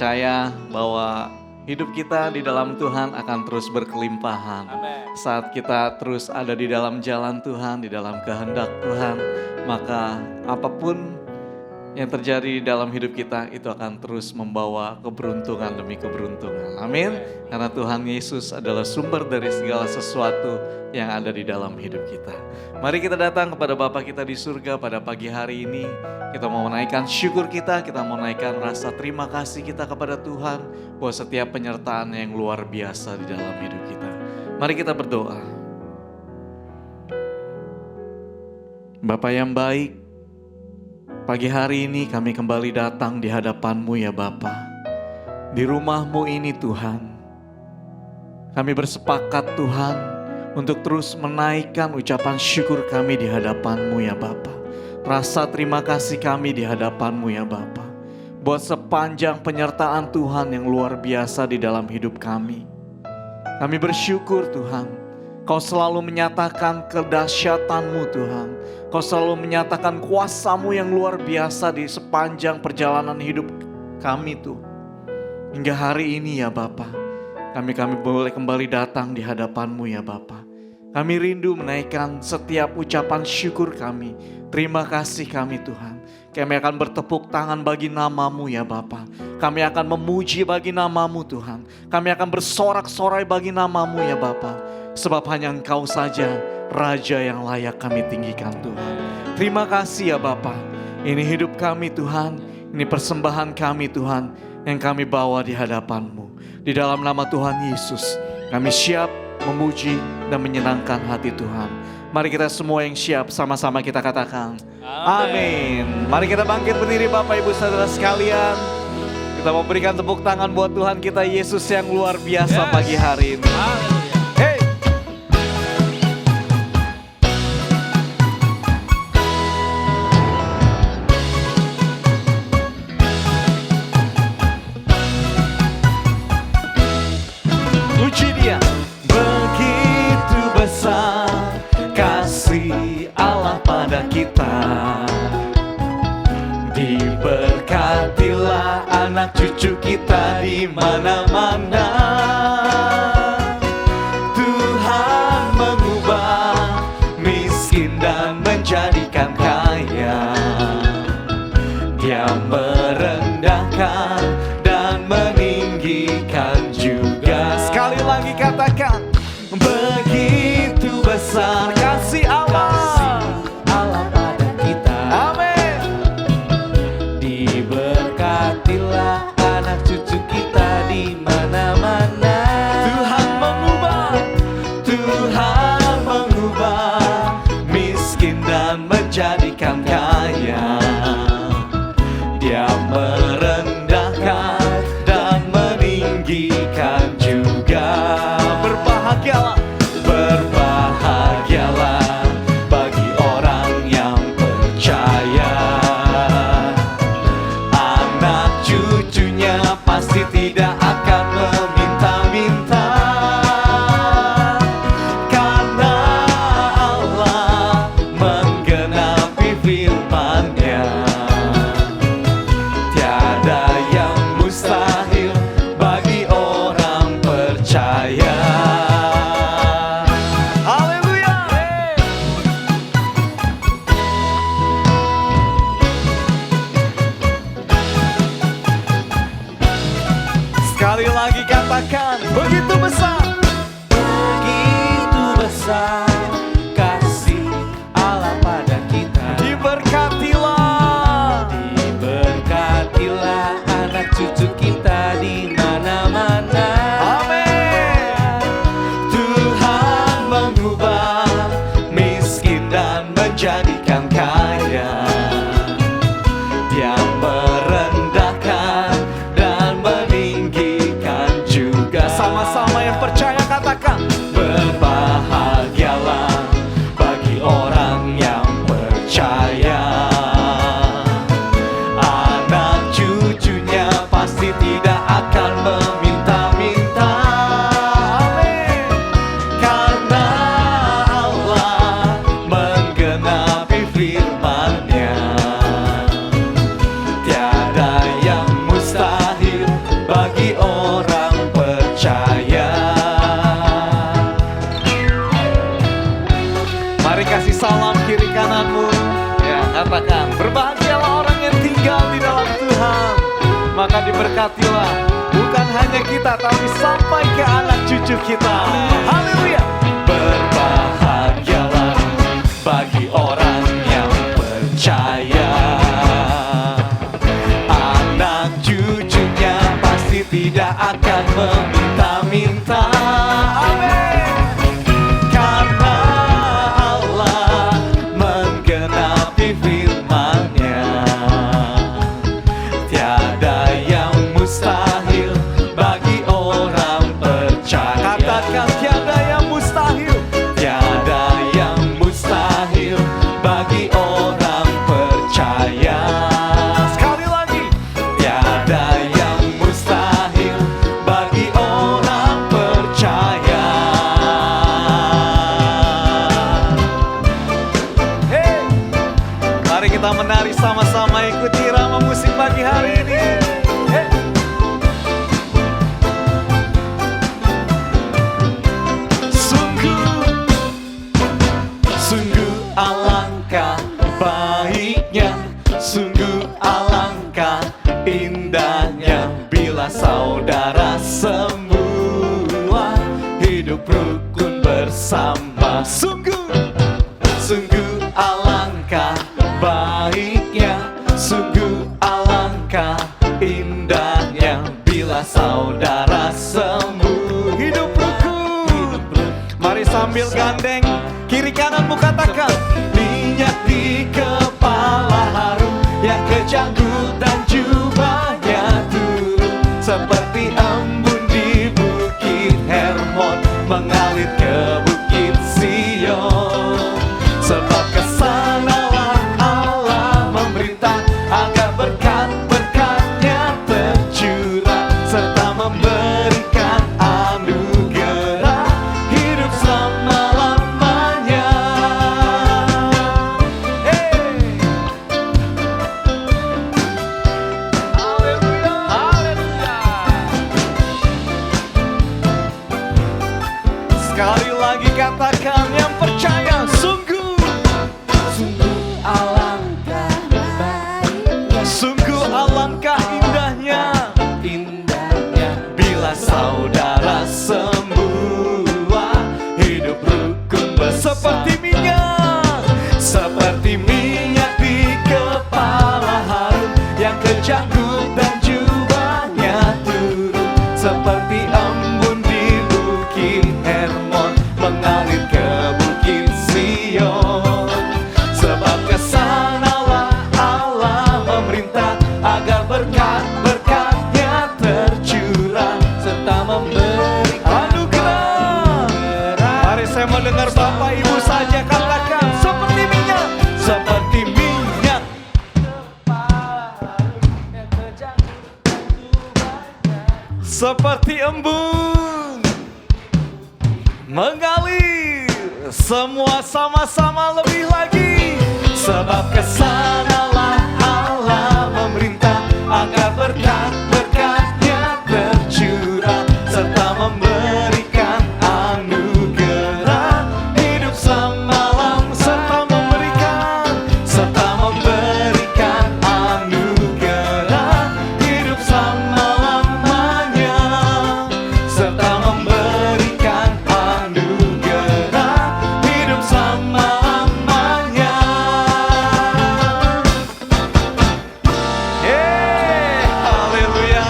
percaya bahwa hidup kita di dalam Tuhan akan terus berkelimpahan. Amen. Saat kita terus ada di dalam jalan Tuhan, di dalam kehendak Tuhan, maka apapun yang terjadi di dalam hidup kita itu akan terus membawa keberuntungan demi keberuntungan. Amin. Karena Tuhan Yesus adalah sumber dari segala sesuatu yang ada di dalam hidup kita. Mari kita datang kepada Bapa kita di surga pada pagi hari ini. Kita mau menaikkan syukur kita mau menaikkan rasa terima kasih kita kepada Tuhan buat setiap penyertaan yang luar biasa di dalam hidup kita. Mari kita berdoa. Bapa yang baik, pagi hari ini kami kembali datang di hadapan-Mu ya Bapa. Di rumah-Mu ini Tuhan, kami bersepakat Tuhan untuk terus menaikkan ucapan syukur kami di hadapan-Mu ya Bapa. Rasa terima kasih kami di hadapan-Mu ya Bapa. Buat sepanjang penyertaan Tuhan yang luar biasa di dalam hidup kami. Kami bersyukur Tuhan, Kau selalu menyatakan kedahsyatan-Mu Tuhan. Kau selalu menyatakan kuasa-Mu yang luar biasa di sepanjang perjalanan hidup kami Tuhan. Hingga hari ini ya Bapa, kami boleh kembali datang di hadapan-Mu ya Bapa. Kami rindu menaikkan setiap ucapan syukur kami. Terima kasih kami Tuhan. Kami akan bertepuk tangan bagi nama-Mu ya Bapa. Kami akan memuji bagi nama-Mu Tuhan. Kami akan bersorak-sorai bagi nama-Mu ya Bapa. Sebab hanya Engkau saja Raja yang layak kami tinggikan Tuhan. Terima kasih ya Bapa. Ini hidup kami Tuhan. Ini persembahan kami Tuhan yang kami bawa di hadapan-Mu. Di dalam nama Tuhan Yesus kami siap memuji dan menyenangkan hati Tuhan. Mari kita semua yang siap sama-sama kita katakan amin. Mari kita bangkit berdiri Bapak Ibu Saudara sekalian. Kita mau berikan tepuk tangan buat Tuhan kita Yesus yang luar biasa pagi hari ini. Hey. Puji Dia. Begitu besar kasih Allah pada kita. Diberkatilah anak cucu kita di mana-mana. Tuhan mengubah miskin dan menjadikan kaya. Dia merendahkan dan meninggikan juga. Sekali lagi katakan, begitu besar kasih Allah. Pada kita. Amin. Diberkatilah anak cucu kita di mana-mana. Tuhan mengubah miskin dan menjadikan kaya. Dia merendahkan dan meninggikan juga. Berbahagialah bagi orang yang percaya. Anak cucunya pasti tidak akan meminta-minta. Karena Allah menggenapi firman-Nya. Tiada yang mustahil bagi orang percaya. Haleluya. Sekali lagi katakan, begitu besar. Begitu besar kasih Allah pada kita. Diberkatilah anak cucu kita di mana-mana. Amin. Tuhan mengubah miskin dan menjadikan kaya. Dia merendahkan dan meninggikan juga. Sama-sama yang percaya katakan, berbahagialah bagi orang yang percaya. Anak cucunya pasti tidak akan meminta-minta. Amin. Karena Allah menggenapi firman-Nya. Tiada yang mustahil berkatilah bukan hanya kita, tapi sampai ke anak cucu kita. Haleluya. Berbahagialah bagi orang yang percaya, anak cucunya pasti tidak akan meminta-minta. Amin. Karena Allah menggenapi firman-Nya, tiada yang mustahil bagi orang percaya. Katakan tiada yang mustahil. Tiada yang mustahil bagi orang percaya. Sekali lagi. Tiada yang mustahil bagi orang percaya. Hey, mari kita menari sama-sama, ikuti irama musik pagi hari ini. Hey. Sungguh alangkah baiknya, sungguh alangkah indahnya bila saudara semua hidup rukun bersama. Sungguh alangkah baiknya, sungguh alangkah indahnya bila saudara semua hidup rukun. Mari sambil gandeng kiri kananmu katakan, minyak di kepala harum, yang ke janggut dan jubahnya turun seperti embun di bukit Hermon, mengalir ke bukit Sion. Sebab kesanalah Allah memerintah agar berkat-berkat-Nya tercurah, serta memberikan anugerah hidup selama-lamanya. Hey. Haleluya, haleluya. Sekali lagi katakan yang percaya, sungguh alangkah baiknya, sungguh alangkah indahnya bila saudara semua hidup rukun seperti minyak di kepala harum, yang ke janggut dan jubahnya turun seperti embun di bukit Hermon, mengalir ke bukit Sion. Sebab kesanalah Allah memerintah agar berkat-berkat-Nya tercurah, serta memberikan anugerah. Mari saya mau dengar Bapak Ibu saja katakan, seperti minyak, seperti minyak, seperti embun mengalir. Semua sama-sama lebih lagi. Sebab kesanalah Allah memerintah agar berkat-berkat-Nya tercurah, serta memberikan anugerah hidup semalam, serta memberikan anugerah hidup selama-lamanya, serta memberikan anugerah hidup selama-lamanya. Haleluya.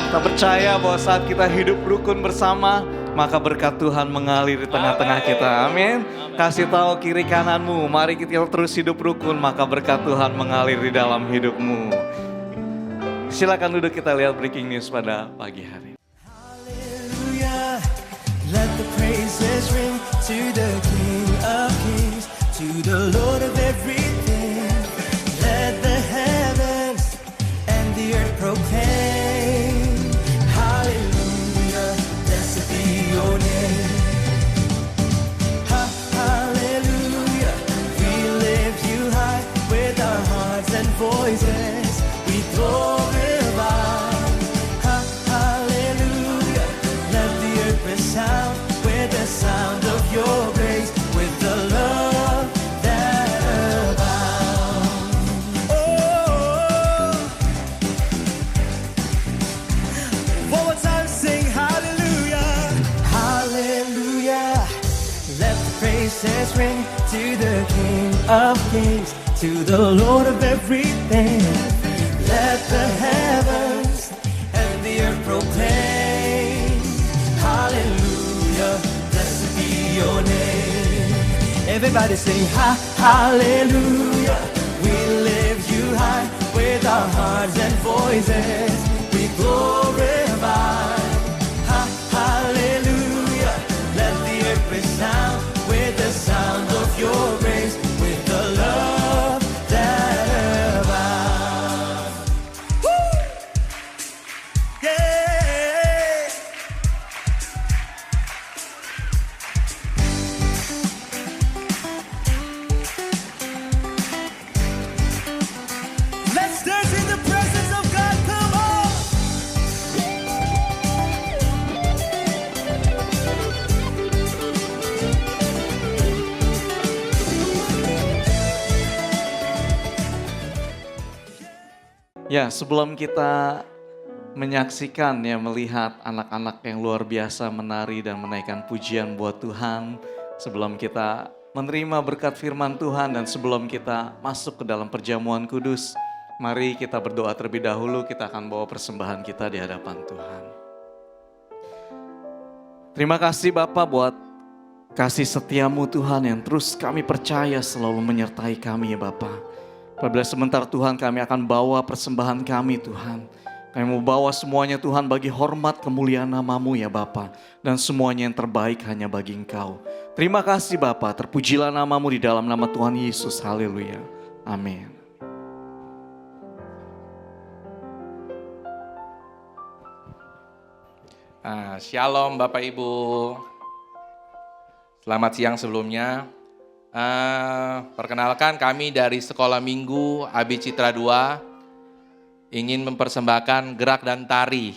Kita percaya bahwa saat kita hidup rukun bersama, maka berkat Tuhan mengalir di tengah-tengah kita. Amin. Kasih tahu kiri kananmu, mari kita terus hidup rukun, maka berkat Tuhan mengalir di dalam hidupmu. Silakan duduk, kita lihat breaking news pada pagi hari. Hallelujah, let the praises ring to the King of Kings, to the Lord of everything. Let the heavens and the earth proclaim. Hallelujah, blessed be your name. Hallelujah, we lift you high with our hearts and voices. We glorify. Hallelujah, let the earth resound with the sound of your grace, with the love that of Kings, to the Lord of everything. Let the heavens and the earth proclaim, hallelujah, blessed be your name. Everybody sing hallelujah, we lift you high with our hearts and voices, we glorify. Hallelujah, let the earth resound with the sound of your grace, with the love that abounds. Woo! Yeah. Let's dance in the presence of God, come on! Ya, sebelum kita menyaksikan ya, melihat anak-anak yang luar biasa menari dan menaikkan pujian buat Tuhan, sebelum kita menerima berkat firman Tuhan dan sebelum kita masuk ke dalam perjamuan kudus, mari kita berdoa terlebih dahulu. Kita akan bawa persembahan kita di hadapan Tuhan. Terima kasih Bapa buat kasih setiamu Tuhan yang terus kami percaya selalu menyertai kami ya Bapa. Apabila sebentar Tuhan kami akan bawa persembahan kami Tuhan. Kami mau bawa semuanya Tuhan bagi hormat kemuliaan nama-Mu ya Bapa. Dan semuanya yang terbaik hanya bagi Engkau. Terima kasih Bapa, terpujilah nama-Mu di dalam nama Tuhan Yesus. Haleluya. Amin. Shalom Bapak Ibu. Selamat siang sebelumnya. Perkenalkan kami dari Sekolah Minggu AB Citra 2 ingin mempersembahkan gerak dan tari.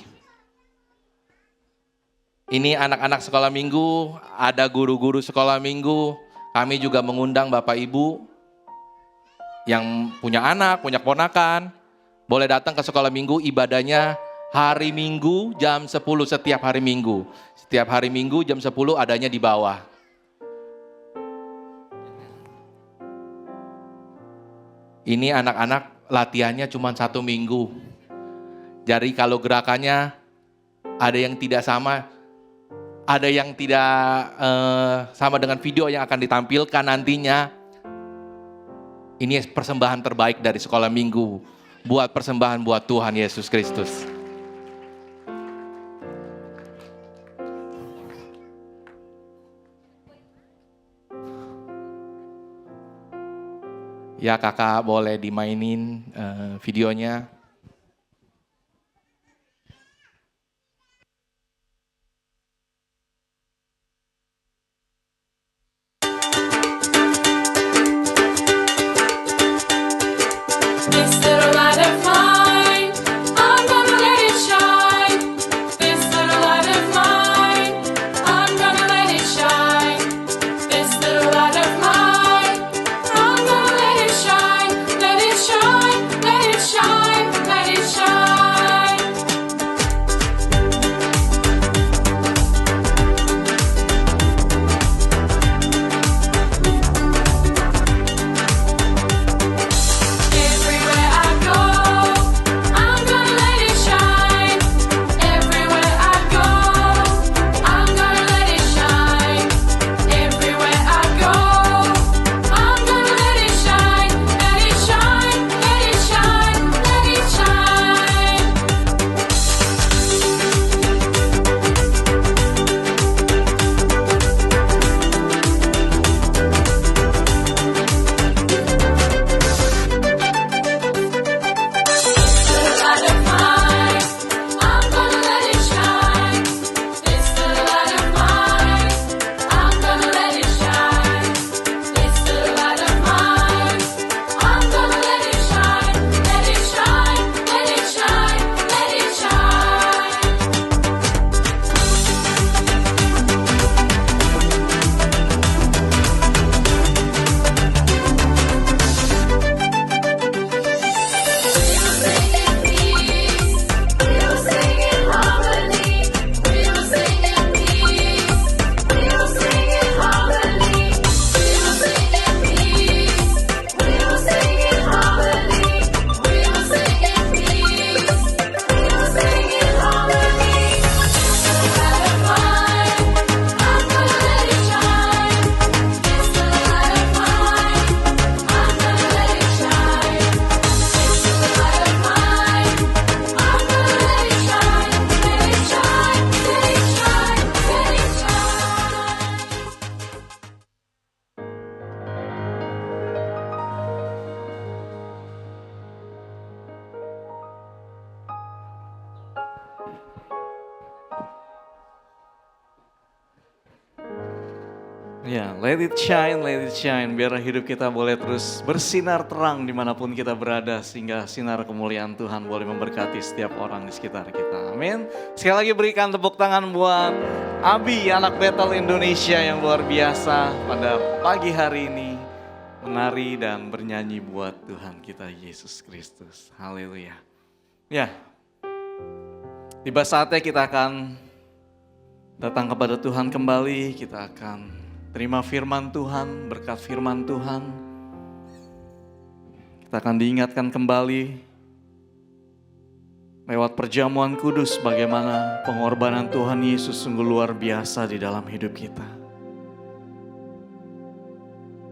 Ini anak-anak sekolah minggu, ada guru-guru sekolah minggu. Kami juga mengundang Bapak Ibu yang punya anak, punya keponakan. Boleh datang ke sekolah minggu, ibadahnya hari Minggu jam 10 setiap hari Minggu. Setiap hari Minggu jam 10 adanya di bawah. Ini anak-anak latihannya cuma 1 minggu. Jadi kalau gerakannya ada yang tidak sama, ada yang tidak sama dengan video yang akan ditampilkan nantinya. Ini persembahan terbaik dari sekolah minggu. Buat persembahan buat Tuhan Yesus Kristus. Ya kakak boleh dimainin videonya. This little light of mine, I'm gonna let it shine. This little light of mine, I'm gonna let it shine. This little light of mine, I'm gonna let it shine, let it shine, let it shine. Ya, let it shine, biar hidup kita boleh terus bersinar terang dimanapun kita berada, sehingga sinar kemuliaan Tuhan boleh memberkati setiap orang di sekitar kita. Amin. Sekali lagi berikan tepuk tangan buat Abi, anak Betel Indonesia yang luar biasa pada pagi hari ini menari dan bernyanyi buat Tuhan kita Yesus Kristus. Haleluya. Ya, tiba saatnya kita akan datang kepada Tuhan kembali, kita akan terima firman Tuhan, berkat firman Tuhan. Kita akan diingatkan kembali lewat perjamuan kudus bagaimana pengorbanan Tuhan Yesus sungguh luar biasa di dalam hidup kita.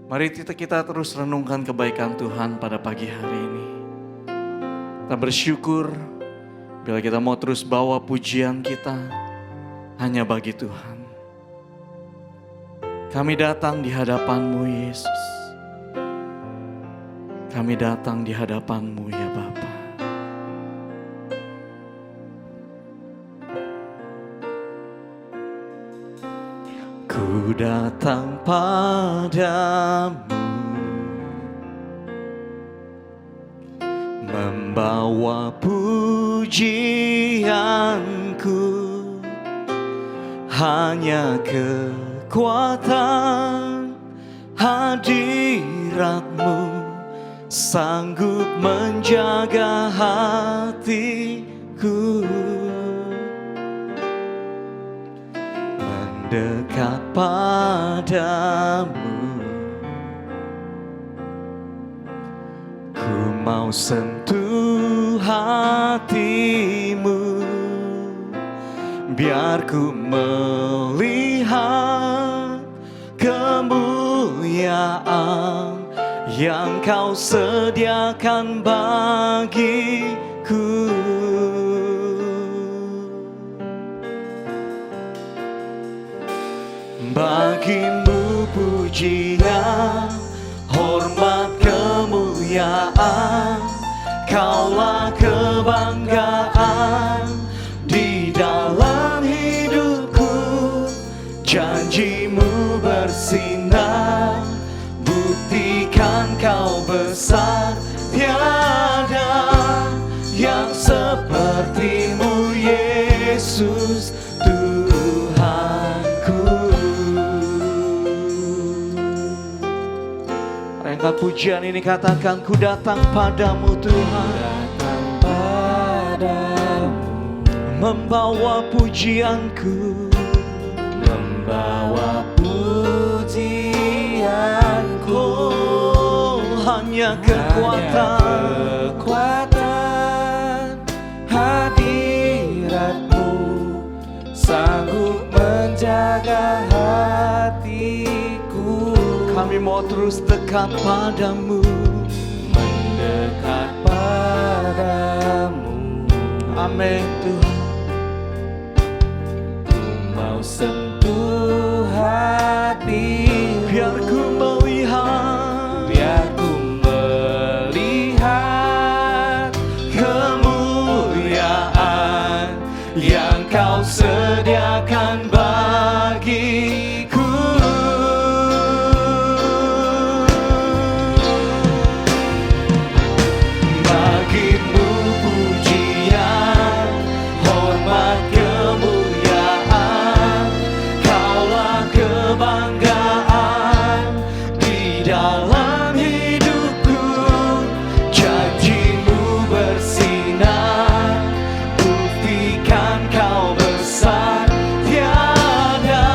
Mari kita terus renungkan kebaikan Tuhan pada pagi hari ini. Kita bersyukur bila kita mau terus bawa pujian kita hanya bagi Tuhan. Kami datang di hadapan-Mu Yesus. Kami datang di hadapan-Mu ya Bapa. Ku datang padamu, membawa pujianku, hanya kekuatan hadirat-Mu sanggup menjaga hatiku. Mendekat padamu, ku mau sentuh hatimu, biar ku melihat kemuliaan yang Kau sediakan bagiku. Bagimu pujian, hormat, kemuliaan, Kaulah kebanggaan di dalam hidupku. Janji-Mu bersinar, buktikan Kau besar. Tiada yang seperti-Mu Yesus Tuhanku. Angkat pujian ini, katakan, ku datang padamu Tuhan, datang padamu, membawa pujianku, membawa pujianku, hanya kekuatan hadirat-Mu sanggup menjaga hatiku. Kami mau terus dekat padamu, mendekat padamu. Amin Tuhan. Ku mau sentuh hati, biar ku melihat, kemuliaan yang Kau sediakan bagiku. Bagimu pujian, hormat, kemuliaan, Kaulah kebanggaan di dalam hidupku. Janji-Mu bersinar, buktikan Kau besar. Tiada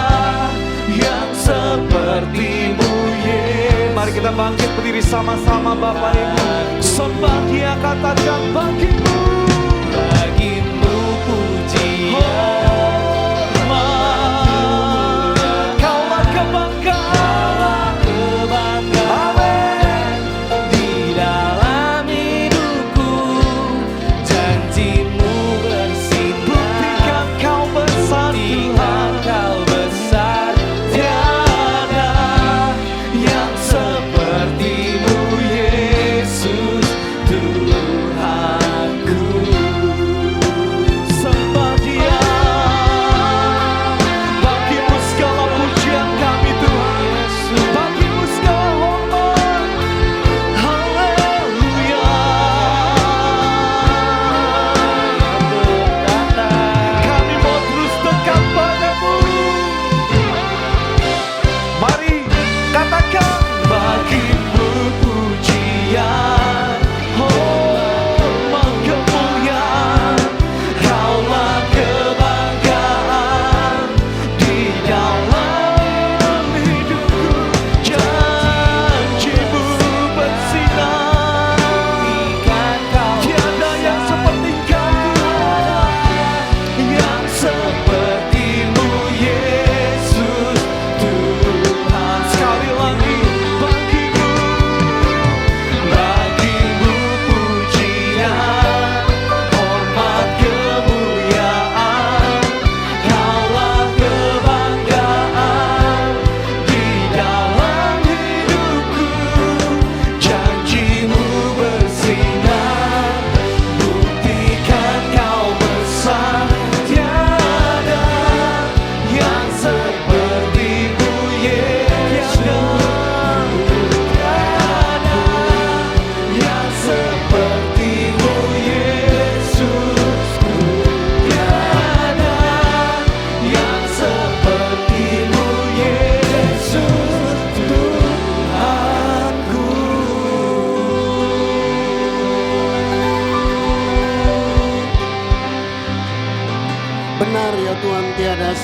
yang seperti-Mu Yesus. Mari kita bangkit berdiri sama-sama Bapak Ibu. Sembah Dia, katakan, bagimu pujian, Kaulah kebanggaan, amin, di dalam hidupku. Janji-Mu bersinar, buktikan Kau besar Tuhan. Tiada yang seperti-Mu Yesus Tuhanku.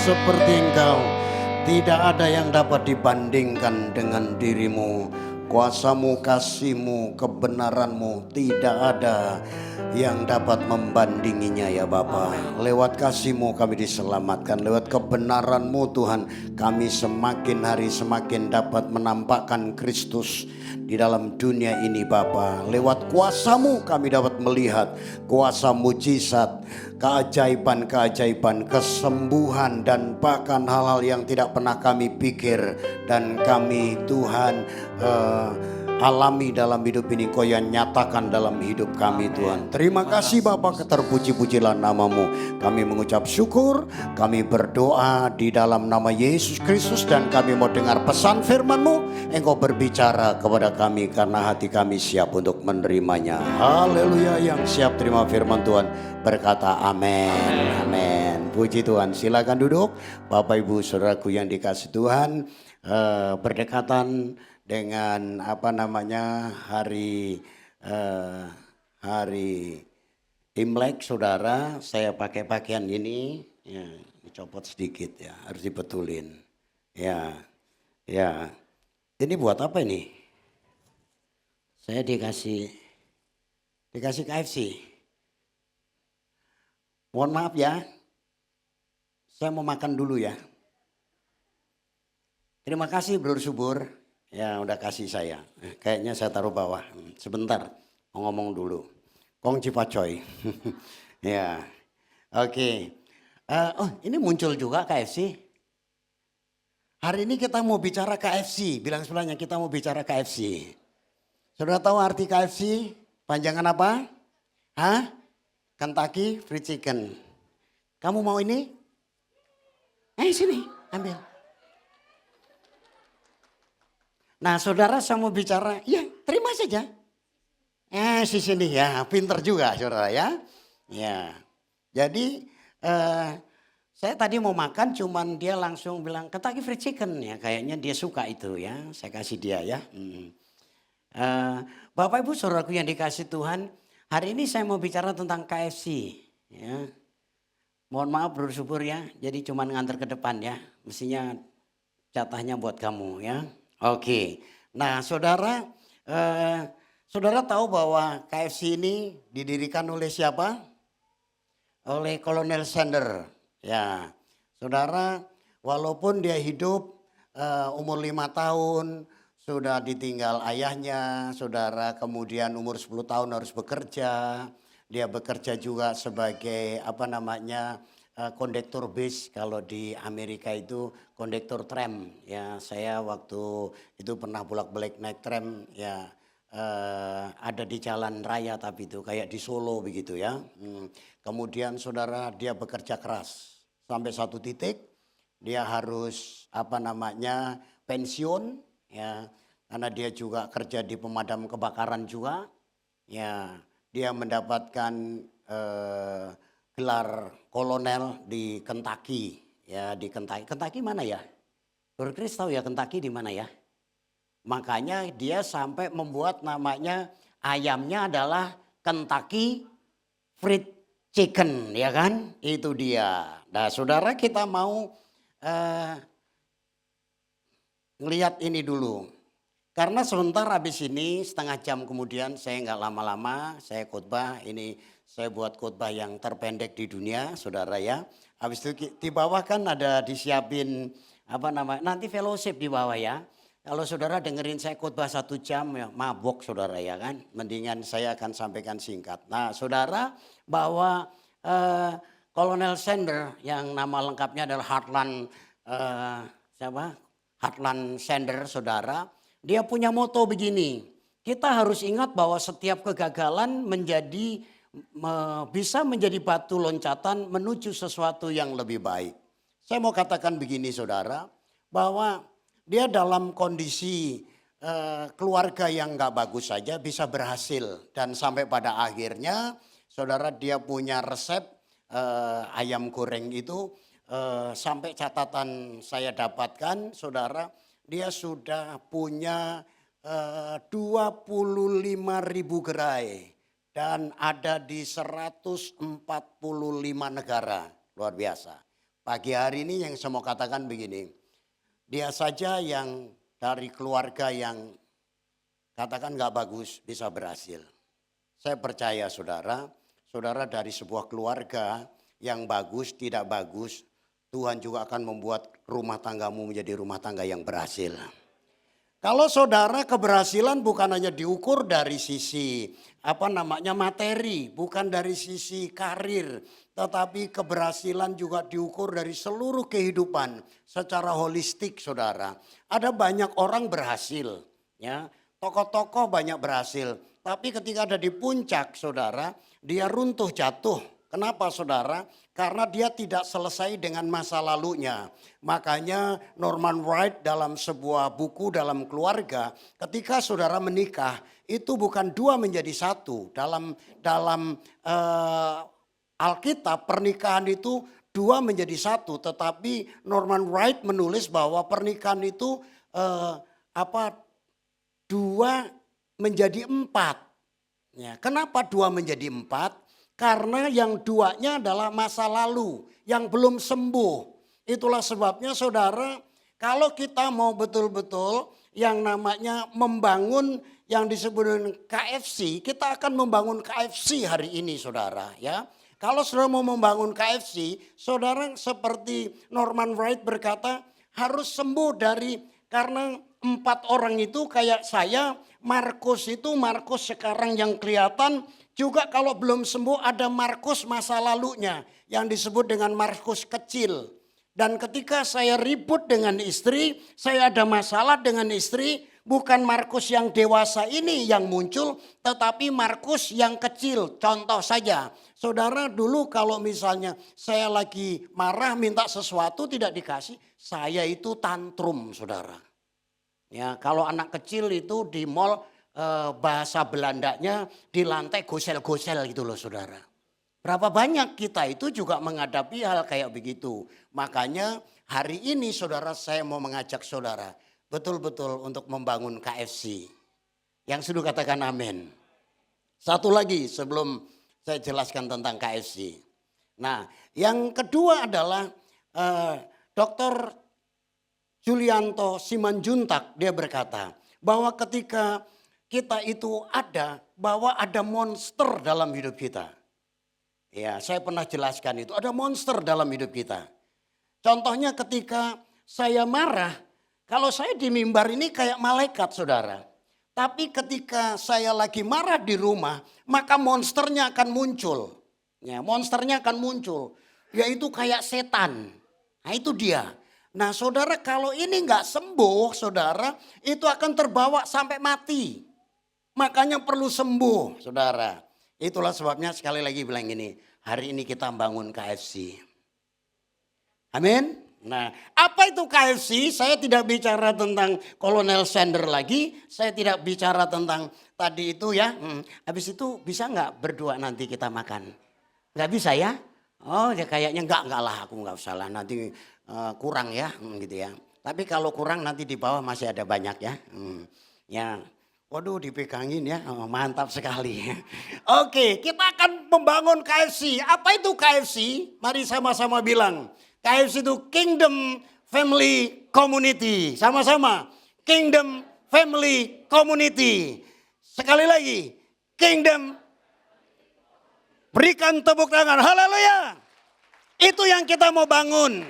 seperti Engkau. Tidak ada yang dapat dibandingkan dengan dirimu. Kuasamu, kasihmu, kebenaranmu, tidak ada yang dapat membandinginya ya Bapa. Lewat kasihmu kami diselamatkan, lewat kebenaranmu Tuhan kami semakin hari semakin dapat menampakkan Kristus di dalam dunia ini Bapa. Lewat kuasamu kami dapat melihat kuasa mujizat, keajaiban-keajaiban, kesembuhan, dan bahkan hal-hal yang tidak pernah kami pikir dan kami Tuhan alami dalam hidup ini. Kau yang nyatakan dalam hidup kami Tuhan. Terima kasih Bapa, terpuji-pujilah namamu. Kami mengucap syukur, kami berdoa di dalam nama Yesus Kristus, dan kami mau dengar pesan firman-Mu. Engkau berbicara kepada kami karena hati kami siap untuk menerimanya. Haleluya. Yang siap terima firman Tuhan berkata amin. Amin. Puji Tuhan. Silakan duduk Bapak Ibu Saudaraku yang dikasih Tuhan. Berdekatan dengan hari Imlek saudara, saya pakai pakaian ini ya, dicopot sedikit ya, harus dibetulin ya. Ini buat apa ini? Saya dikasih KFC. Mohon maaf ya, saya mau makan dulu ya. Terima kasih Bro Subur. Ya udah kasih saya. Kayaknya saya taruh bawah. Sebentar mau ngomong dulu. Kong Cipacoy. Ya. Oke. Oh ini muncul juga KFC. Hari ini kita mau bicara KFC. Bilang sebelahnya kita mau bicara KFC. Saudara tahu arti KFC? Panjangan apa? Hah? Kentucky Fried Chicken. Kamu mau ini? Sini ambil. Nah saudara saya mau bicara, ya terima saja. Di sini ya, pinter juga saudara ya. Ya, jadi saya tadi mau makan, cuman dia langsung bilang Kentucky Fried Chicken ya, kayaknya dia suka itu ya. Saya kasih dia ya. Bapak Ibu saudaraku yang dikasih Tuhan, hari ini saya mau bicara tentang KFC. Ya, mohon maaf bersyukur ya, jadi cuman nganter ke depan ya. Mestinya jatahnya buat kamu ya. Oke, nah saudara tahu bahwa KFC ini didirikan oleh siapa? Oleh Kolonel Sanders. Ya, saudara, walaupun dia hidup umur 5 tahun, sudah ditinggal ayahnya, saudara, kemudian umur 10 tahun harus bekerja. Dia bekerja juga sebagai kondektur bis, kalau di Amerika itu kondektur tram ya. Saya waktu itu pernah bolak-balik naik tram ya, ada di jalan raya tapi itu kayak di Solo begitu ya. Kemudian saudara dia bekerja keras sampai satu titik dia harus pensiun ya, karena dia juga kerja di pemadam kebakaran juga ya. Dia mendapatkan gelar kolonel di Kentucky ya, di Kentucky. Kentucky mana ya? Bro Chris tahu ya Kentucky di mana ya? Makanya dia sampai membuat namanya ayamnya adalah Kentucky Fried Chicken ya kan? Itu dia. Nah saudara kita mau ngelihat ini dulu. Karena sebentar habis ini setengah jam kemudian saya nggak lama-lama saya khotbah. Ini saya buat khotbah yang terpendek di dunia saudara ya. Habis itu di bawah kan ada disiapin nanti fellowship di bawah ya. Kalau saudara dengerin saya khotbah 1 jam ya mabok saudara ya kan. Mendingan saya akan sampaikan singkat. Nah saudara bahwa Kolonel Sanders yang nama lengkapnya adalah Hartland Sanders saudara. Dia punya moto begini, kita harus ingat bahwa setiap kegagalan bisa menjadi batu loncatan menuju sesuatu yang lebih baik. Saya mau katakan begini saudara, bahwa dia dalam kondisi keluarga yang gak bagus saja bisa berhasil. Dan sampai pada akhirnya saudara dia punya resep ayam goreng itu sampai catatan saya dapatkan saudara, dia sudah punya 25.000 gerai dan ada di 145 negara. Luar biasa. Pagi hari ini yang saya mau katakan begini. Dia saja yang dari keluarga yang katakan gak bagus bisa berhasil. Saya percaya saudara, saudara dari sebuah keluarga yang bagus, tidak bagus, Tuhan juga akan membuat rumah tanggamu menjadi rumah tangga yang berhasil. Kalau saudara keberhasilan bukan hanya diukur dari sisi materi, bukan dari sisi karir, tetapi keberhasilan juga diukur dari seluruh kehidupan secara holistik, saudara. Ada banyak orang berhasil, ya, tokoh-tokoh banyak berhasil, tapi ketika ada di puncak, saudara, dia runtuh jatuh. Kenapa saudara? Karena dia tidak selesai dengan masa lalunya. Makanya Norman Wright dalam sebuah buku dalam keluarga, ketika saudara menikah itu bukan dua menjadi satu. Dalam Alkitab pernikahan itu dua menjadi satu. Tetapi Norman Wright menulis bahwa pernikahan itu dua menjadi empat. Ya, kenapa dua menjadi empat? Karena yang duanya adalah masa lalu yang belum sembuh. Itulah sebabnya saudara, kalau kita mau betul-betul yang namanya membangun yang disebut dengan KFC, kita akan membangun KFC hari ini saudara ya. Kalau saudara mau membangun KFC, saudara seperti Norman Wright berkata harus sembuh karena 4 orang itu kayak saya, Markus sekarang yang kelihatan. Juga kalau belum sembuh ada Markus masa lalunya yang disebut dengan Markus kecil. Dan ketika saya ribut dengan istri, saya ada masalah dengan istri, bukan Markus yang dewasa ini yang muncul, tetapi Markus yang kecil. Contoh saja, saudara dulu kalau misalnya saya lagi marah minta sesuatu tidak dikasih, saya itu tantrum saudara. Ya, kalau anak kecil itu di mall bahasa Belandanya di lantai gosel-gosel gitu loh saudara. Berapa banyak kita itu juga menghadapi hal kayak begitu. Makanya hari ini saudara saya mau mengajak saudara betul-betul untuk membangun KFC. Yang sudah katakan amin. Satu lagi sebelum saya jelaskan tentang KFC. Nah yang kedua adalah Dr. Julianto Simanjuntak dia berkata bahwa ketika kita itu bahwa ada monster dalam hidup kita. Ya, saya pernah jelaskan itu, ada monster dalam hidup kita. Contohnya ketika saya marah, kalau saya di mimbar ini kayak malaikat saudara. Tapi ketika saya lagi marah di rumah, maka monsternya akan muncul. Ya, monsternya akan muncul, yaitu kayak setan. Nah itu dia. Nah saudara kalau ini nggak sembuh saudara, itu akan terbawa sampai mati. Makanya perlu sembuh saudara. Itulah sebabnya sekali lagi bilang gini. Hari ini kita bangun KFC. Amin. Nah apa itu KFC? Saya tidak bicara tentang Kolonel Sanders lagi. Saya tidak bicara tentang tadi itu ya. Habis itu bisa nggak berdua nanti kita makan? Nggak bisa ya? Oh ya kayaknya enggak lah aku nggak usah lah. Nanti kurang ya gitu ya. Tapi kalau kurang nanti di bawah masih ada banyak ya. Ya. Waduh dipegangin ya, mantap sekali. Oke, kita akan membangun KFC. Apa itu KFC? Mari sama-sama bilang. KFC itu Kingdom Family Community. Sama-sama. Kingdom Family Community. Sekali lagi. Kingdom. Berikan tepuk tangan. Haleluya. Itu yang kita mau bangun.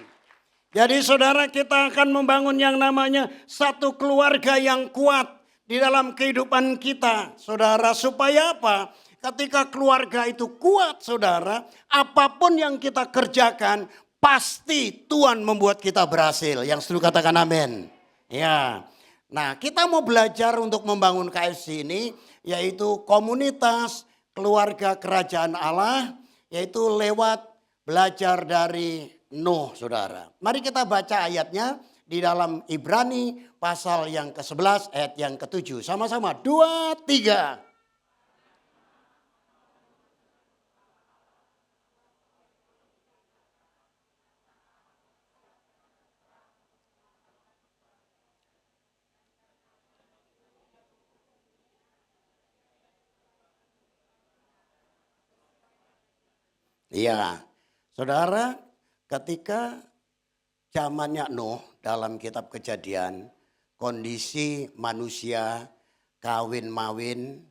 Jadi saudara kita akan membangun yang namanya satu keluarga yang kuat. Di dalam kehidupan kita, saudara, supaya apa? Ketika keluarga itu kuat, saudara, apapun yang kita kerjakan, pasti Tuhan membuat kita berhasil. Yang setuju katakan amin. Ya, nah kita mau belajar untuk membangun KFC ini, yaitu komunitas keluarga kerajaan Allah, yaitu lewat belajar dari Nuh, saudara. Mari kita baca ayatnya. Di dalam Ibrani pasal yang ke-11 ayat yang ke-7. Sama-sama 2, 3. Iya, saudara ketika zamannya Nuh dalam kitab Kejadian, kondisi manusia kawin mawin,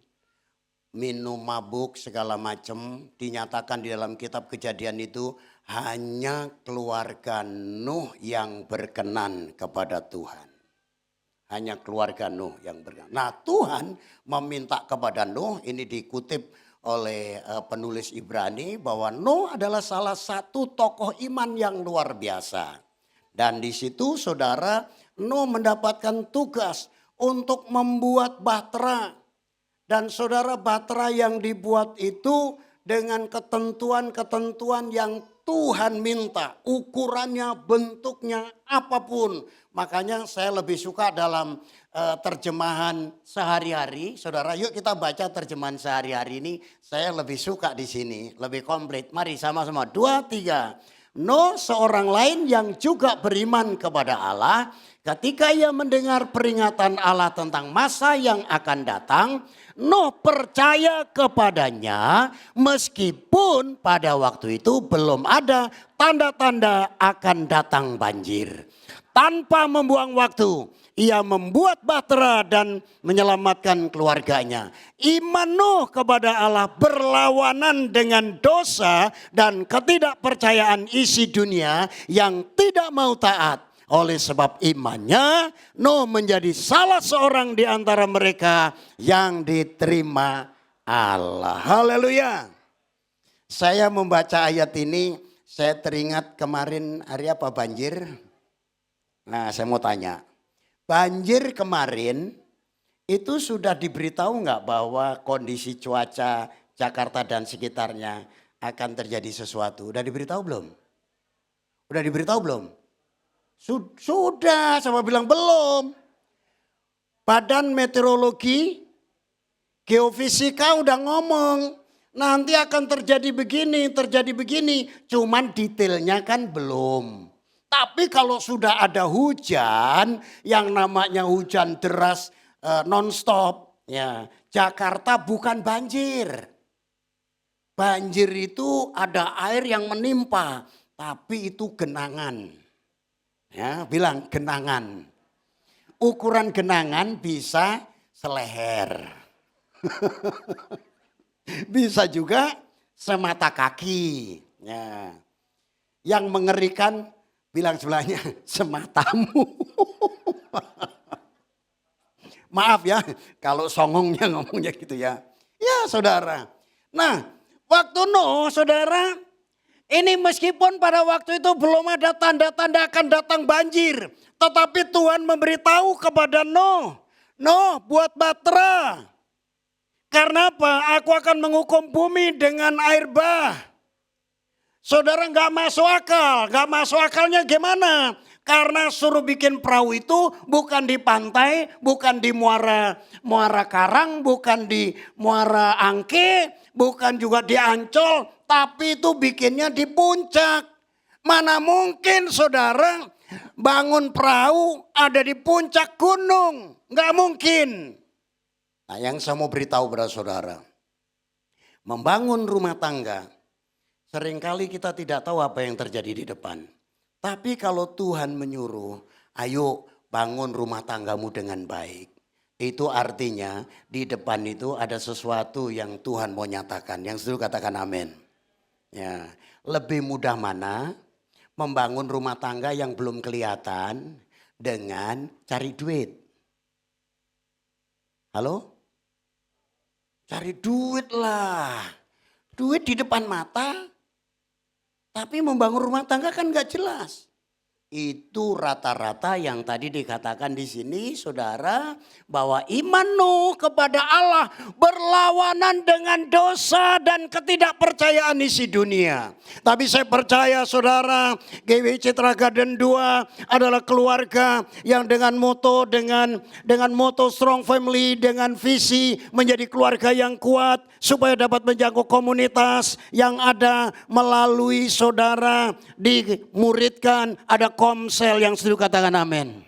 minum mabuk segala macam dinyatakan di dalam kitab Kejadian itu hanya keluarga Nuh yang berkenan kepada Tuhan. Hanya keluarga Nuh yang berkenan. Nah, Tuhan meminta kepada Nuh, ini dikutip oleh penulis Ibrani, bahwa Nuh adalah salah satu tokoh iman yang luar biasa. Dan di situ saudara, Nuh mendapatkan tugas untuk membuat bahtera. Dan saudara, bahtera yang dibuat itu dengan ketentuan-ketentuan yang Tuhan minta, ukurannya, bentuknya, apapun. Makanya saya lebih suka dalam terjemahan sehari-hari. Saudara, yuk kita baca terjemahan sehari-hari ini. Saya lebih suka di sini, lebih komplit. Mari sama-sama, 2, 3. Nuh seorang lain yang juga beriman kepada Allah. Ketika ia mendengar peringatan Allah tentang masa yang akan datang, Nuh percaya kepadanya meskipun pada waktu itu belum ada tanda-tanda akan datang banjir. Tanpa membuang waktu, ia membuat bahtera dan menyelamatkan keluarganya. Iman Nuh kepada Allah berlawanan dengan dosa dan ketidakpercayaan isi dunia yang tidak mau taat. Oleh sebab imannya, Nuh menjadi salah seorang di antara mereka yang diterima Allah. Haleluya. Saya membaca ayat ini, saya teringat kemarin hari apa banjir? Nah, saya mau tanya. Banjir kemarin itu sudah diberitahu nggak bahwa kondisi cuaca Jakarta dan sekitarnya akan terjadi sesuatu? Udah diberitahu belum? Udah diberitahu belum? Sudah, sama bilang belum. Badan Meteorologi, Geofisika udah ngomong. Nanti akan terjadi begini, terjadi begini. Cuman detailnya kan belum. Tapi kalau sudah ada hujan, yang namanya hujan deras non-stop. Ya, Jakarta bukan banjir. Banjir itu ada air yang menimpa, tapi itu genangan. Ya, bilang genangan. Ukuran genangan bisa seleher. Bisa juga semata kaki. Ya. Yang mengerikan bilang sebelahnya sematamu. Maaf ya kalau songongnya ngomongnya gitu ya. Ya saudara. Nah waktu Nuh saudara, ini meskipun pada waktu itu belum ada tanda-tanda akan datang banjir. Tetapi Tuhan memberitahu kepada Nuh. Nuh buat bahtera. Karena apa? Aku akan menghukum bumi dengan air bah. Saudara gak masuk akal. Gak masuk akalnya gimana? Karena suruh bikin perahu itu bukan di pantai. Bukan di Muara Karang. Bukan di Muara Angke. Bukan juga di Ancol. Tapi itu bikinnya di puncak. Mana mungkin saudara bangun perahu ada di puncak gunung. Nggak mungkin. Nah yang saya mau beritahu kepada saudara. Membangun rumah tangga. Seringkali kita tidak tahu apa yang terjadi di depan. Tapi kalau Tuhan menyuruh, ayo bangun rumah tanggamu dengan baik. Itu artinya di depan itu ada sesuatu yang Tuhan mau nyatakan. Yang setuju katakan amin. Ya, lebih mudah mana membangun rumah tangga yang belum kelihatan dengan cari duit? Halo? Cari duit lah. Duit di depan mata. Tapi membangun rumah tangga kan gak jelas. Itu rata-rata yang tadi dikatakan di sini saudara, bahwa iman Nuh kepada Allah berlawanan dengan dosa dan ketidakpercayaan isi dunia. Tapi saya percaya saudara, GWC Telaga Den 2 adalah keluarga yang dengan moto Strong Family, dengan visi menjadi keluarga yang kuat supaya dapat menjangkau komunitas yang ada melalui saudara dimuridkan ada komsel. Yang setuju katakan amin.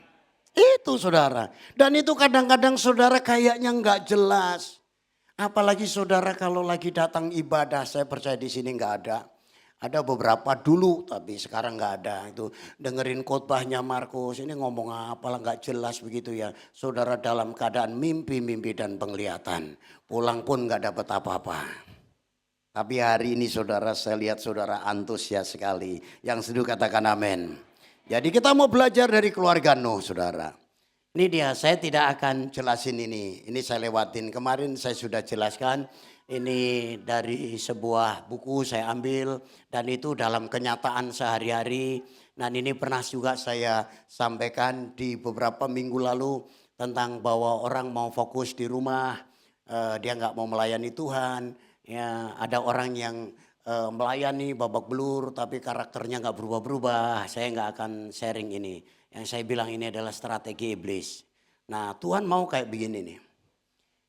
Itu saudara. Dan itu kadang-kadang saudara kayaknya nggak jelas. Apalagi saudara kalau lagi datang ibadah, saya percaya di sini nggak ada. Ada beberapa dulu tapi sekarang nggak ada. Itu dengerin khotbahnya Markus, ini ngomong apalah nggak jelas begitu ya. Saudara dalam keadaan mimpi-mimpi dan penglihatan. Pulang pun nggak dapat apa-apa. Tapi hari ini saudara, saya lihat saudara antusias sekali. Yang setuju katakan amin. Jadi kita mau belajar dari keluarga Nuh saudara. Ini dia, saya tidak akan jelasin ini. Ini saya lewatin, kemarin saya sudah jelaskan. Ini dari sebuah buku saya ambil dan itu dalam kenyataan sehari-hari. Dan ini pernah juga saya sampaikan di beberapa minggu lalu tentang bahwa orang mau fokus di rumah, dia nggak mau melayani Tuhan. Ya, ada orang yang melayani babak belur tapi karakternya nggak berubah-berubah. Saya nggak akan sharing ini. Yang saya bilang ini adalah strategi iblis. Nah, Tuhan mau kayak begini nih.